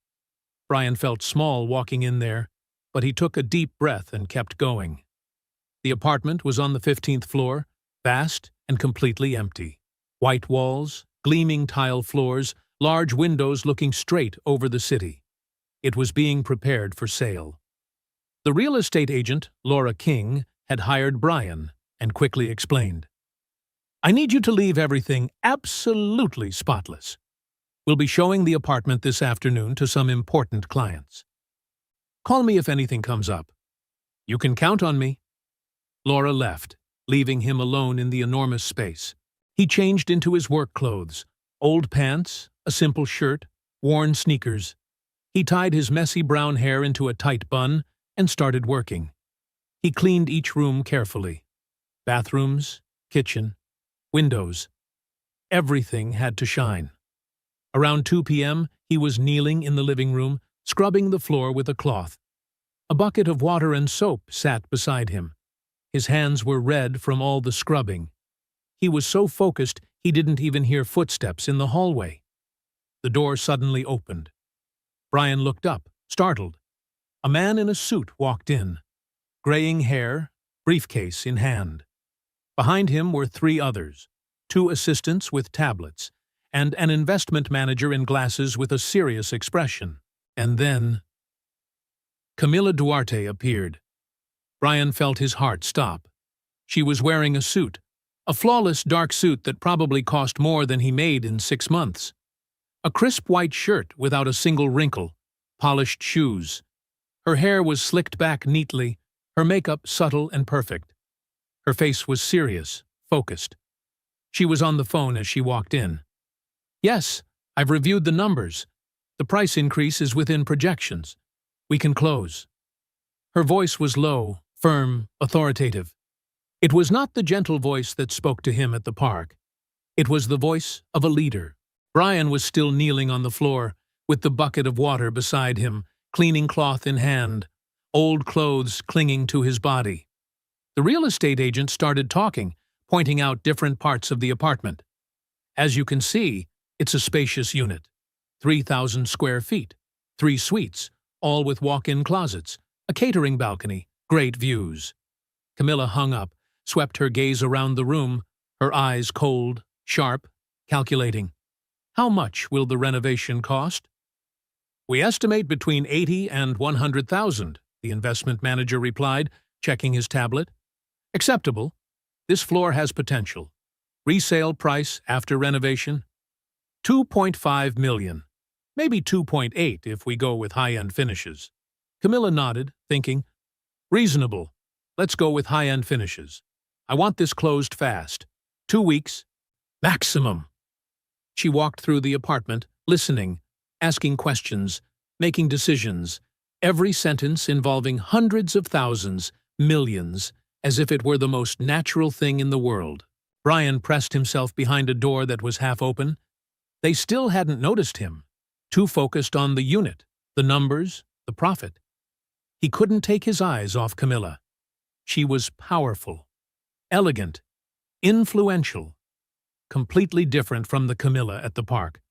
Brian felt small walking in there, but he took a deep breath and kept going. The apartment was on the 15th floor, vast and completely empty. White walls, gleaming tile floors, large windows looking straight over the city. It was being prepared for sale. The real estate agent, Laura King, had hired Brian and quickly explained, I need you to leave everything absolutely spotless. We'll be showing the apartment this afternoon to some important clients. Call me if anything comes up. You can count on me. Laura left, leaving him alone in the enormous space. He changed into his work clothes, old pants, a simple shirt, worn sneakers. He tied his messy brown hair into a tight bun and started working. He cleaned each room carefully. Bathrooms, kitchen, windows. Everything had to shine. Around 2 p.m., he was kneeling in the living room, scrubbing the floor with a cloth. A bucket of water and soap sat beside him. His hands were red from all the scrubbing. He was so focused he didn't even hear footsteps in the hallway. The door suddenly opened. Brian looked up, startled. A man in a suit walked in, graying hair, briefcase in hand. Behind him were 3 others, 2 assistants with tablets, and an investment manager in glasses with a serious expression. And then Camilla Duarte appeared. Brian felt his heart stop. She was wearing a suit, a flawless dark suit that probably cost more than he made in 6 months. A crisp white shirt without a single wrinkle, polished shoes. Her hair was slicked back neatly, her makeup subtle and perfect. Her face was serious, focused. She was on the phone as she walked in. Yes, I've reviewed the numbers. The price increase is within projections. We can close. Her voice was low, firm, authoritative. It was not the gentle voice that spoke to him at the park. It was the voice of a leader. Brian was still kneeling on the floor, with the bucket of water beside him, cleaning cloth in hand, old clothes clinging to his body. The real estate agent started talking, pointing out different parts of the apartment. As you can see, it's a spacious unit. 3,000 square feet, 3 suites, all with walk-in closets, a catering balcony, great views. Camilla hung up, swept her gaze around the room, her eyes cold, sharp, calculating. How much will the renovation cost? We estimate between 80 and 100,000, the investment manager replied, checking his tablet. Acceptable. This floor has potential. Resale price after renovation? 2.5 million. Maybe 2.8 if we go with high-end finishes. Camilla nodded, thinking, reasonable. Let's go with high-end finishes. I want this closed fast. 2 weeks. Maximum. She walked through the apartment, listening, asking questions, making decisions, every sentence involving hundreds of thousands, millions, as if it were the most natural thing in the world. Brian pressed himself behind a door that was half open. They still hadn't noticed him, too focused on the unit, the numbers, the profit. He couldn't take his eyes off Camilla. She was powerful, elegant, influential, completely different from the Camilla at the park.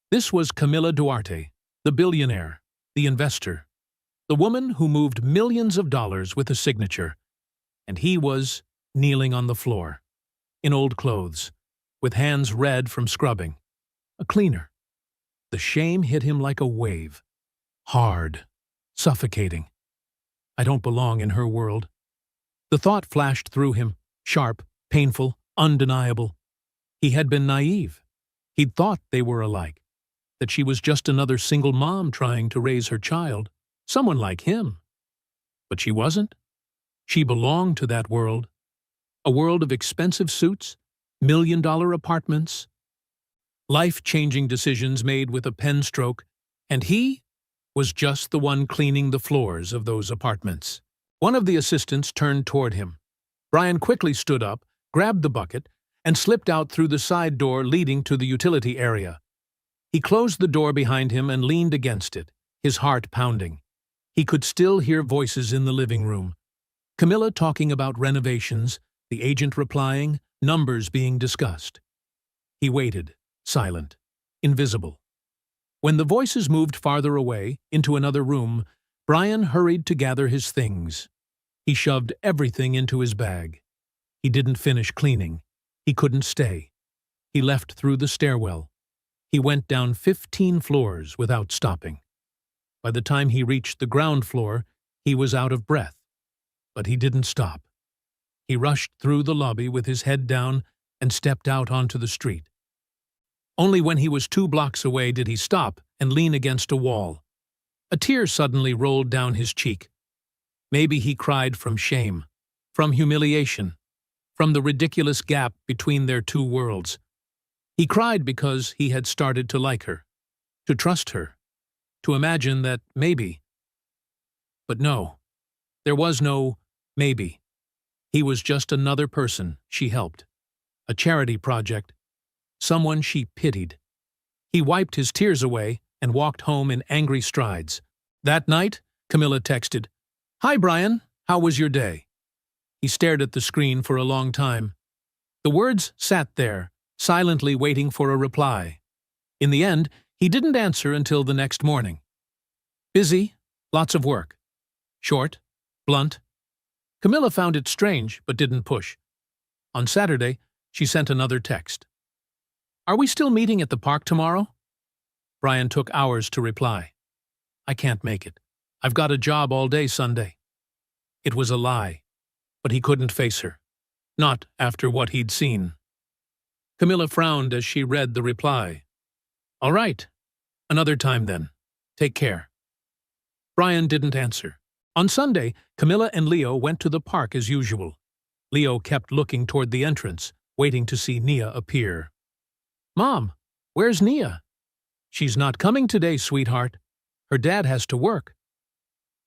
This was Camilla Duarte, the billionaire, the investor, the woman who moved millions of dollars with a signature. And he was kneeling on the floor, in old clothes, with hands red from scrubbing. A cleaner. The shame hit him like a wave. Hard. Suffocating. I don't belong in her world. The thought flashed through him, sharp, painful, undeniable. He had been naive. He'd thought they were alike, that she was just another single mom trying to raise her child, someone like him. But she wasn't. She belonged to that world, a world of expensive suits, million-dollar apartments, life-changing decisions made with a pen stroke, and he was just the one cleaning the floors of those apartments. One of the assistants turned toward him. Brian quickly stood up, grabbed the bucket, and slipped out through the side door leading to the utility area. He closed the door behind him and leaned against it, his heart pounding. He could still hear voices in the living room. Camilla talking about renovations, the agent replying, numbers being discussed. He waited, silent, invisible. When the voices moved farther away, into another room, Brian hurried to gather his things. He shoved everything into his bag. He didn't finish cleaning. He couldn't stay. He left through the stairwell. He went down 15 floors without stopping. By the time he reached the ground floor, he was out of breath. But he didn't stop. He rushed through the lobby with his head down and stepped out onto the street. Only when he was 2 blocks away did he stop and lean against a wall. A tear suddenly rolled down his cheek. Maybe he cried from shame, from humiliation, from the ridiculous gap between their two worlds. He cried because he had started to like her, to trust her, to imagine that maybe. But no, there was no maybe. He was just another person she helped, a charity project, someone she pitied. He wiped his tears away and walked home in angry strides. That night, Camilla texted, "Hi, Brian, how was your day?" He stared at the screen for a long time. The words sat there, silently waiting for a reply. In the end, he didn't answer until the next morning. Busy, lots of work. Short, blunt. Camilla found it strange, but didn't push. On Saturday, she sent another text. "Are we still meeting at the park tomorrow?" Brian took hours to reply. "I can't make it. I've got a job all day Sunday." It was a lie, but he couldn't face her. Not after what he'd seen. Camilla frowned as she read the reply. "All right. Another time then. Take care." Brian didn't answer. On Sunday, Camilla and Leo went to the park as usual. Leo kept looking toward the entrance, waiting to see Nia appear. "Mom, where's Nia?" "She's not coming today, sweetheart. Her dad has to work."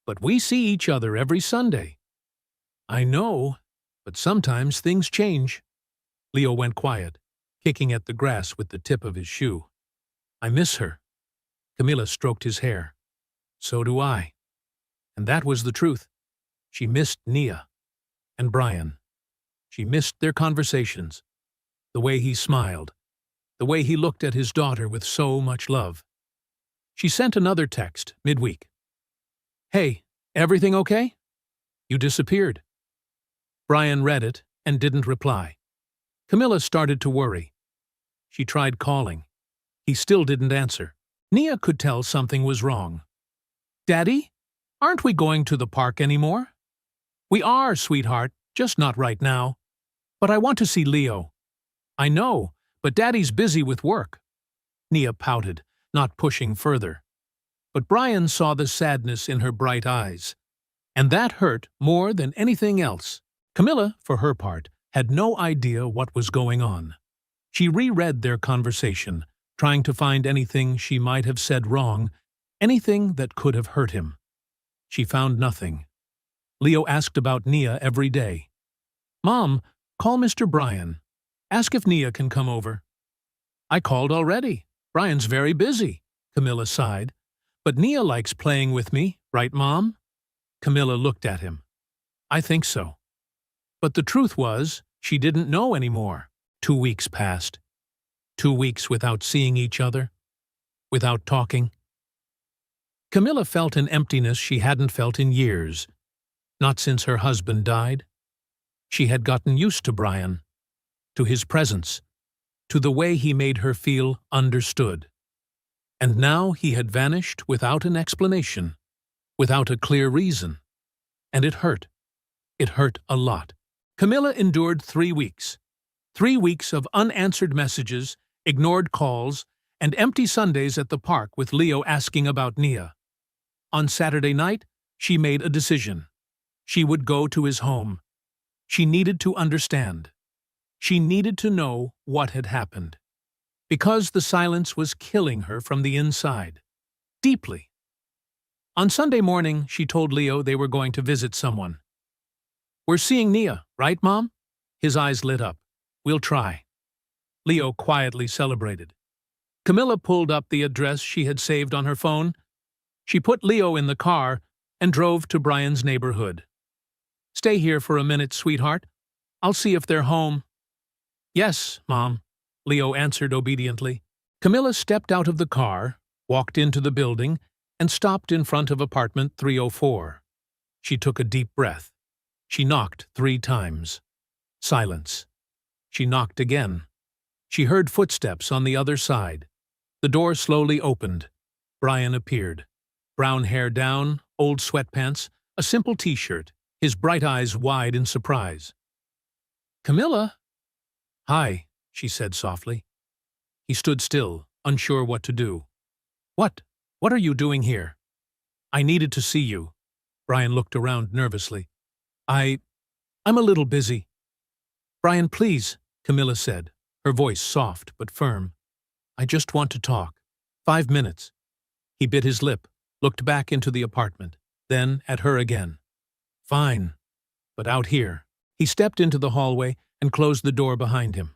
"But we see each other every Sunday." "I know, but sometimes things change." Leo went quiet, kicking at the grass with the tip of his shoe. "I miss her." Camilla stroked his hair. "So do I." And that was the truth. She missed Nia. And Brian. She missed their conversations. The way he smiled. The way he looked at his daughter with so much love. She sent another text, midweek. "Hey, everything okay? You disappeared." Brian read it and didn't reply. Camilla started to worry. She tried calling. He still didn't answer. Nia could tell something was wrong. "Daddy, aren't we going to the park anymore?" "We are, sweetheart, just not right now. But I want to see Leo." "I know, but Daddy's busy with work." Nia pouted, not pushing further. But Brian saw the sadness in her bright eyes. And that hurt more than anything else. Camilla, for her part, had no idea what was going on. She reread their conversation, trying to find anything she might have said wrong, anything that could have hurt him. She found nothing. Leo asked about Nia every day. "Mom, call Mr. Brian. Ask if Nia can come over." "I called already. Brian's very busy," Camilla sighed. "But Nia likes playing with me, right, Mom?" Camilla looked at him. "I think so." But the truth was, she didn't know anymore. 2 weeks passed. 2 weeks without seeing each other, without talking. Camilla felt an emptiness she hadn't felt in years, not since her husband died. She had gotten used to Brian, to his presence, to the way he made her feel understood. And now he had vanished without an explanation, without a clear reason. And it hurt. It hurt a lot. Camilla endured 3 weeks. 3 weeks of unanswered messages, ignored calls, and empty Sundays at the park with Leo asking about Nia. On Saturday night, she made a decision. She would go to his home. She needed to understand. She needed to know what had happened. Because the silence was killing her from the inside. Deeply. On Sunday morning, she told Leo they were going to visit someone. "We're seeing Nia, right, Mom?" His eyes lit up. "We'll try." Leo quietly celebrated. Camilla pulled up the address she had saved on her phone. She put Leo in the car and drove to Brian's neighborhood. "Stay here for a minute, sweetheart. I'll see if they're home." "Yes, Mom," Leo answered obediently. Camilla stepped out of the car, walked into the building, and stopped in front of apartment 304. She took a deep breath. She knocked 3 times. Silence. She knocked again. She heard footsteps on the other side. The door slowly opened. Brian appeared. Brown hair down, old sweatpants, a simple t-shirt, his bright eyes wide in surprise. "Camilla?" "Hi," she said softly. He stood still, unsure what to do. What are you doing here?" "I needed to see you." Brian looked around nervously. I'm a little busy." "Brian, please," Camilla said, her voice soft but firm. "I just want to talk. 5 minutes." He bit his lip, looked back into the apartment, then at her again. "Fine. But out here." He stepped into the hallway and closed the door behind him.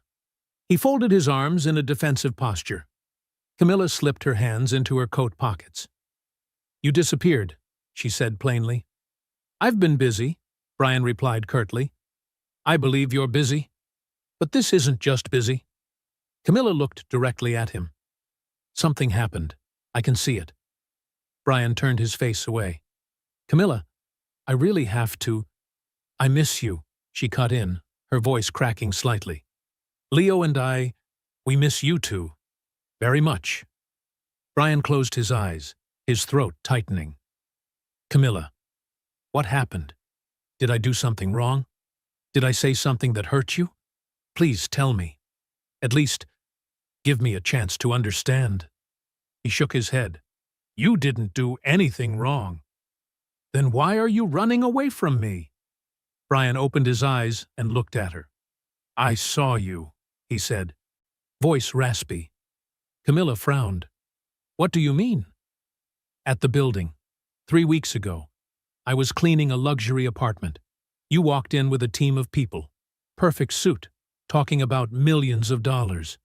He folded his arms in a defensive posture. Camilla slipped her hands into her coat pockets. "You disappeared," she said plainly. "I've been busy," Brian replied curtly. "I believe you're busy. But this isn't just busy." Camilla looked directly at him. "Something happened. I can see it." Brian turned his face away. "Camilla, I really have to. I miss you," she cut in, her voice cracking slightly. "Leo and we miss you too. Very much." Brian closed his eyes, his throat tightening. "Camilla, what happened? Did I do something wrong? Did I say something that hurt you? Please tell me. At least, give me a chance to understand." He shook his head. "You didn't do anything wrong." "Then why are you running away from me?" Brian opened his eyes and looked at her. "I saw you," he said, voice raspy. Camilla frowned. "What do you mean?" "At the building. 3 weeks ago. I was cleaning a luxury apartment. You walked in with a team of people. Perfect suit, talking about millions of dollars."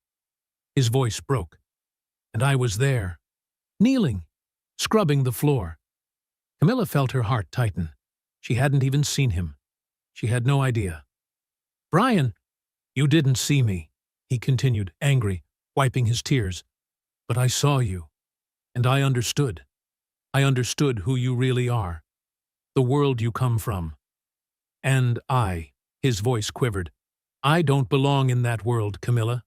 His voice broke. "And I was there, kneeling, scrubbing the floor." Camilla felt her heart tighten. She hadn't even seen him. She had no idea. "Brian, you didn't see me," he continued, angry, wiping his tears. "But I saw you, and I understood. I understood who you really are, the world you come from. And his voice quivered, "I don't belong in that world, Camilla."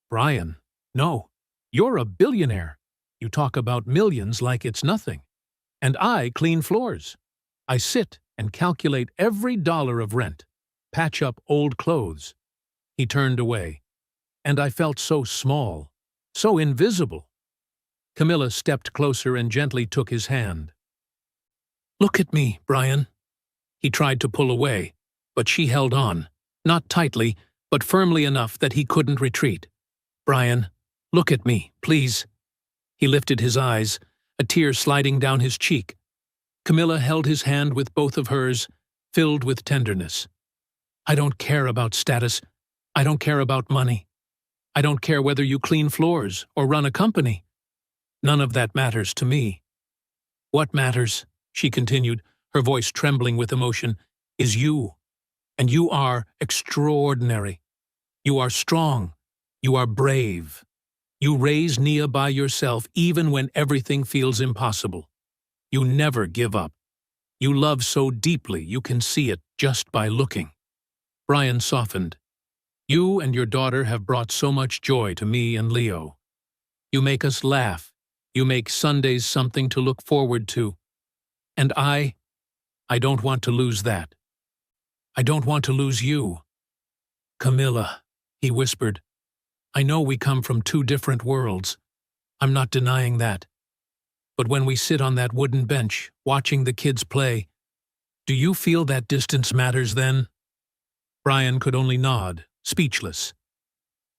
"Brian, no, you're a billionaire. You talk about millions like it's nothing. And I clean floors. I sit and calculate every dollar of rent, patch up old clothes." He turned away. "And I felt so small, so invisible." Camilla stepped closer and gently took his hand. Look at me, Brian. He tried to pull away, but she held on, not tightly, but firmly enough that he couldn't retreat. Brian, look at me, please. He lifted his eyes, a tear sliding down his cheek. Camilla held his hand with both of hers, filled with tenderness. I don't care about status. I don't care about money. I don't care whether you clean floors or run a company. None of that matters to me. What matters, she continued, her voice trembling with emotion, is you. And you are extraordinary. You are strong. You are brave. You raise Nia by yourself even when everything feels impossible. You never give up. You love so deeply you can see it just by looking. Brian softened. You and your daughter have brought so much joy to me and Leo. You make us laugh. You make Sundays something to look forward to. And I don't want to lose that. I don't want to lose you. Camilla, he whispered. I know we come from two different worlds. I'm not denying that. But when we sit on that wooden bench, watching the kids play, do you feel that distance matters then? Brian could only nod, speechless.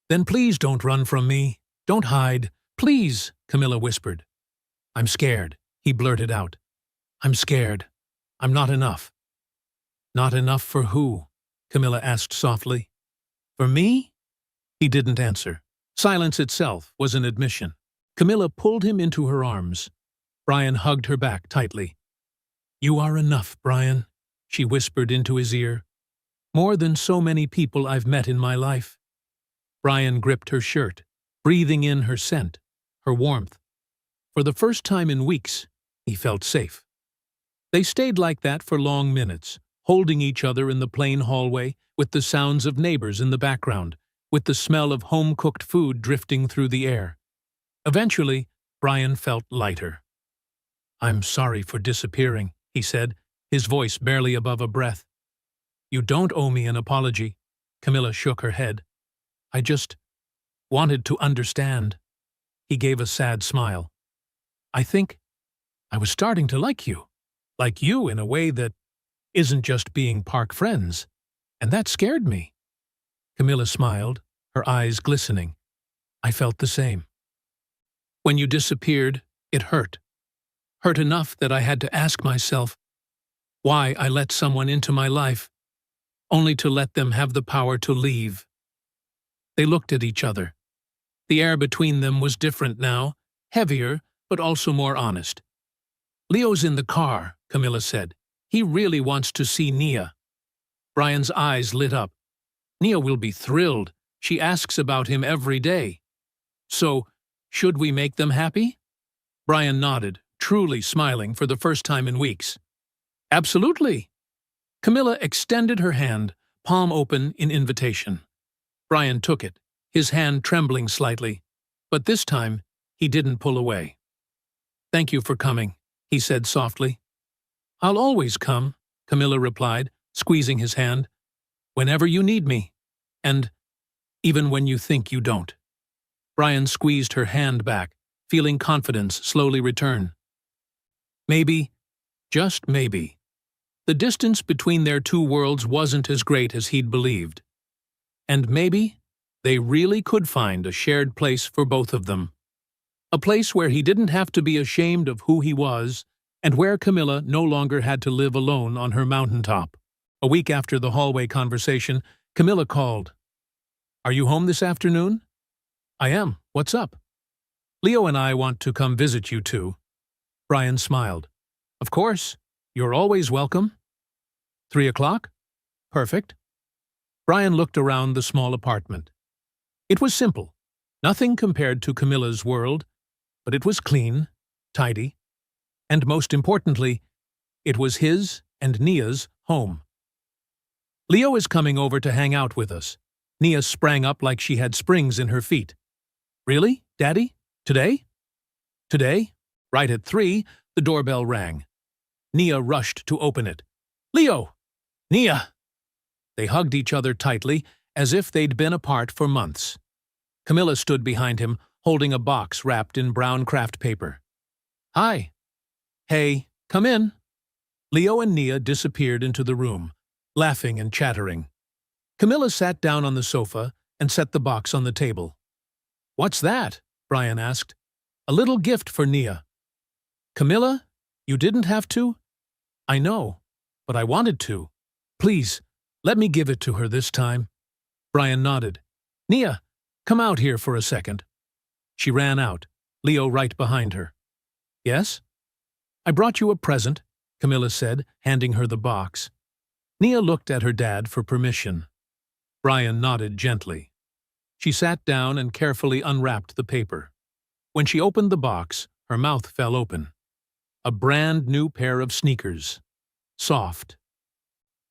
Then please don't run from me. Don't hide. Please, Camilla whispered. I'm scared, he blurted out. I'm scared. I'm not enough. Not enough for who? Camilla asked softly. For me? He didn't answer. Silence itself was an admission. Camilla pulled him into her arms. Brian hugged her back tightly. You are enough, Brian, she whispered into his ear. More than so many people I've met in my life. Brian gripped her shirt, breathing in her scent, her warmth. For the first time in weeks, he felt safe. They stayed like that for long minutes, holding each other in the plain hallway, with the sounds of neighbors in the background, with the smell of home-cooked food drifting through the air. Eventually, Brian felt lighter. I'm sorry for disappearing, he said, his voice barely above a breath. You don't owe me an apology. Camilla shook her head. I just wanted to understand. He gave a sad smile. I think I was starting to like you in a way that isn't just being park friends, and that scared me. Camilla smiled, her eyes glistening. I felt the same. When you disappeared, it hurt. Hurt enough that I had to ask myself why I let someone into my life, only to let them have the power to leave. They looked at each other. The air between them was different now, heavier, but also more honest. Leo's in the car, Camilla said. He really wants to see Nia. Brian's eyes lit up. Nia will be thrilled. She asks about him every day. So, should we make them happy? Brian nodded, truly smiling for the first time in weeks. Absolutely. Camilla extended her hand, palm open in invitation. Brian took it, his hand trembling slightly, but this time he didn't pull away. Thank you for coming, he said softly. I'll always come, Camilla replied, squeezing his hand. Whenever you need me, and even when you think you don't. Brian squeezed her hand back, feeling confidence slowly return. Maybe, just maybe, the distance between their two worlds wasn't as great as he'd believed. And maybe they really could find a shared place for both of them. A place where he didn't have to be ashamed of who he was, and where Camilla no longer had to live alone on her mountaintop. A week after the hallway conversation, Camilla called. Are you home this afternoon? I am. What's up? Leo and I want to come visit you two. Brian smiled. Of course. You're always welcome. 3 o'clock? Perfect. Brian looked around the small apartment. It was simple, nothing compared to Camilla's world, but it was clean, tidy, and most importantly, it was his and Nia's home. Leo is coming over to hang out with us. Nia sprang up like she had springs in her feet. Really, Daddy? Today? Today? Right at 3, the doorbell rang. Nia rushed to open it. Leo! Nia! They hugged each other tightly, as if they'd been apart for months. Camilla stood behind him, holding a box wrapped in brown craft paper. Hi. Hey, come in. Leo and Nia disappeared into the room, laughing and chattering. Camilla sat down on the sofa and set the box on the table. "What's that?" Brian asked. "A little gift for Nia." "Camilla, you didn't have to?" "I know, but I wanted to. Please, let me give it to her this time." Brian nodded. "Nia, come out here for a second." She ran out, Leo right behind her. "Yes?" "I brought you a present," Camilla said, handing her the box. Nia looked at her dad for permission. Brian nodded gently. She sat down and carefully unwrapped the paper. When she opened the box, her mouth fell open. A brand new pair of sneakers. Soft.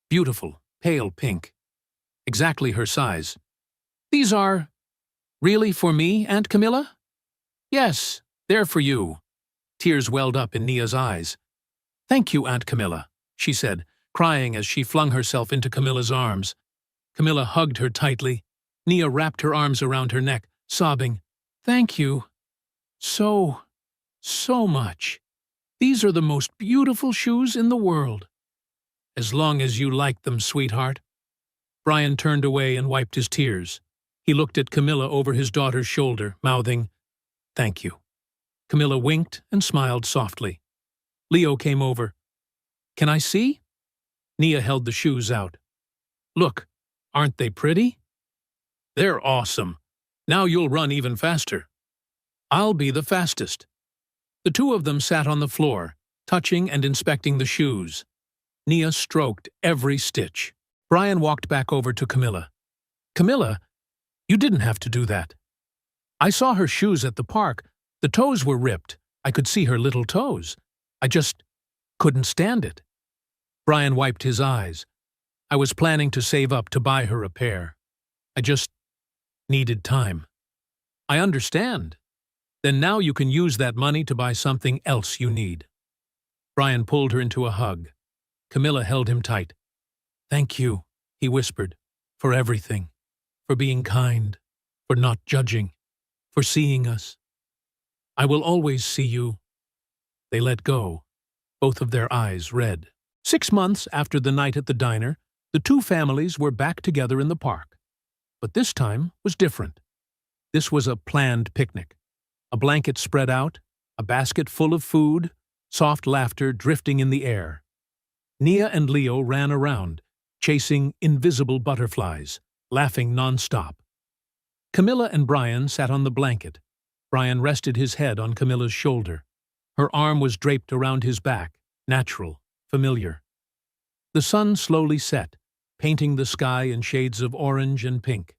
Beautiful, pale pink. Exactly her size. "These are really for me, Aunt Camilla?" "Yes, they're for you." Tears welled up in Nia's eyes. "Thank you, Aunt Camilla," she said, crying as she flung herself into Camilla's arms. Camilla hugged her tightly. Nia wrapped her arms around her neck, sobbing, "Thank you. So much. These are the most beautiful shoes in the world." "As long as you like them, sweetheart." Brian turned away and wiped his tears. He looked at Camilla over his daughter's shoulder, mouthing, "Thank you." Camilla winked and smiled softly. Leo came over. "Can I see?" Nia held the shoes out. "Look, aren't they pretty?" "They're awesome. Now you'll run even faster." "I'll be the fastest." The two of them sat on the floor, touching and inspecting the shoes. Nia stroked every stitch. Brian walked back over to Camilla. "Camilla, you didn't have to do that. I saw her shoes at the park. The toes were ripped. I could see her little toes. I just couldn't stand it." Brian wiped his eyes. "I was planning to save up to buy her a pair. I just needed time." "I understand. Then now you can use that money to buy something else you need." Brian pulled her into a hug. Camilla held him tight. "Thank you," he whispered, "for everything. For being kind. For not judging. For seeing us. I will always see you." They let go, both of their eyes red. 6 months after the night at the diner, the two families were back together in the park. But this time was different. This was a planned picnic. A blanket spread out, a basket full of food, soft laughter drifting in the air. Nia and Leo ran around, chasing invisible butterflies, laughing nonstop. Camilla and Brian sat on the blanket. Brian rested his head on Camilla's shoulder. Her arm was draped around his back, natural, familiar. The sun slowly set, painting the sky in shades of orange and pink.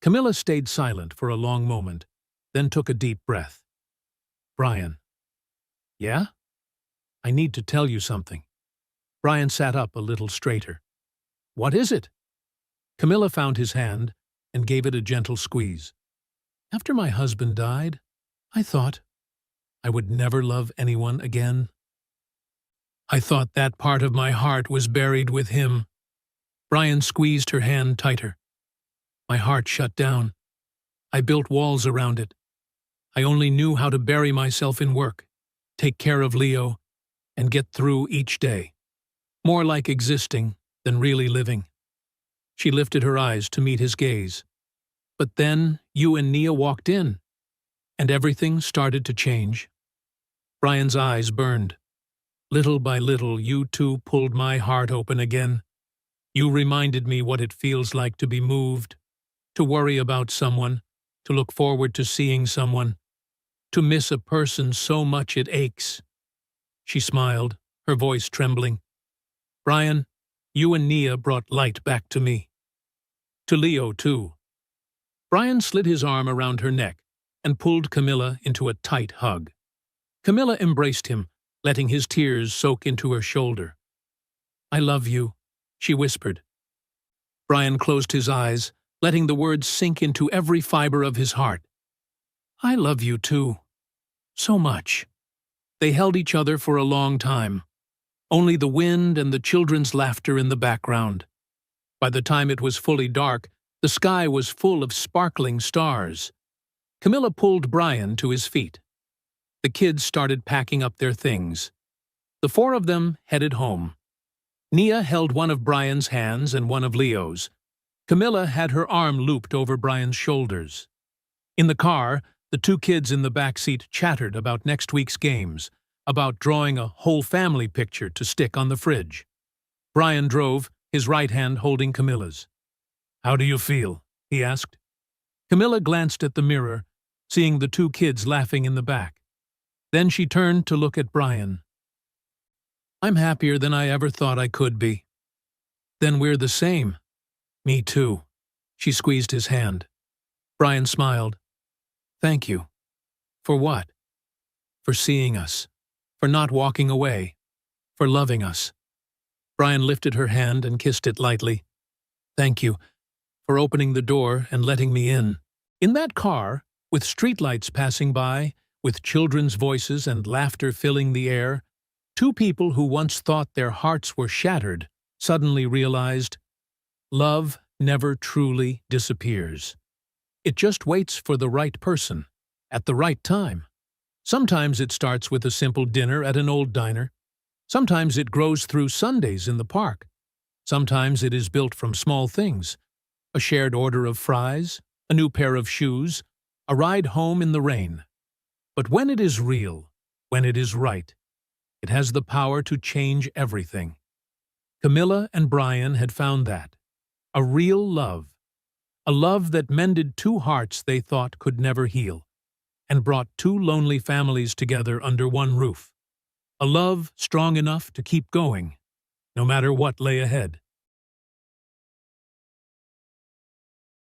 Camilla stayed silent for a long moment, then took a deep breath. "Brian." "Yeah? I need to tell you something." Brian sat up a little straighter. "What is it?" Camilla found his hand and gave it a gentle squeeze. "After my husband died, I thought I would never love anyone again. I thought that part of my heart was buried with him." Brian squeezed her hand tighter. "My heart shut down. I built walls around it. I only knew how to bury myself in work, take care of Leo, and get through each day. More like existing than really living." She lifted her eyes to meet his gaze. "But then you and Nia walked in, and everything started to change." Brian's eyes burned. "Little by little, you two pulled my heart open again. You reminded me what it feels like to be moved, to worry about someone, to look forward to seeing someone, to miss a person so much it aches." She smiled, her voice trembling. "Brian, you and Nia brought light back to me. To Leo, too." Brian slid his arm around her neck and pulled Camilla into a tight hug. Camilla embraced him, letting his tears soak into her shoulder. "I love you," she whispered. Brian closed his eyes, letting the words sink into every fiber of his heart. "I love you too. So much." They held each other for a long time. Only the wind and the children's laughter in the background. By the time it was fully dark, the sky was full of sparkling stars. Camilla pulled Brian to his feet. The kids started packing up their things. The four of them headed home. Nia held one of Brian's hands and one of Leo's. Camilla had her arm looped over Brian's shoulders. In the car, the two kids in the back seat chattered about next week's games, about drawing a whole family picture to stick on the fridge. Brian drove, his right hand holding Camilla's. "How do you feel?" he asked. Camilla glanced at the mirror, seeing the two kids laughing in the back. Then she turned to look at Brian. "I'm happier than I ever thought I could be." "Then we're the same." "Me too." She squeezed his hand. Brian smiled. "Thank you." "For what?" "For seeing us. For not walking away. For loving us." Brian lifted her hand and kissed it lightly. "Thank you for opening the door and letting me in." In that car, with streetlights passing by, with children's voices and laughter filling the air, two people who once thought their hearts were shattered suddenly realized love never truly disappears. It just waits for the right person, at the right time. Sometimes it starts with a simple dinner at an old diner. Sometimes it grows through Sundays in the park. Sometimes it is built from small things: a shared order of fries, a new pair of shoes, a ride home in the rain. But when it is real, when it is right, it has the power to change everything. Camilla and Brian had found that. A real love. A love that mended two hearts they thought could never heal, and brought two lonely families together under one roof. A love strong enough to keep going, no matter what lay ahead.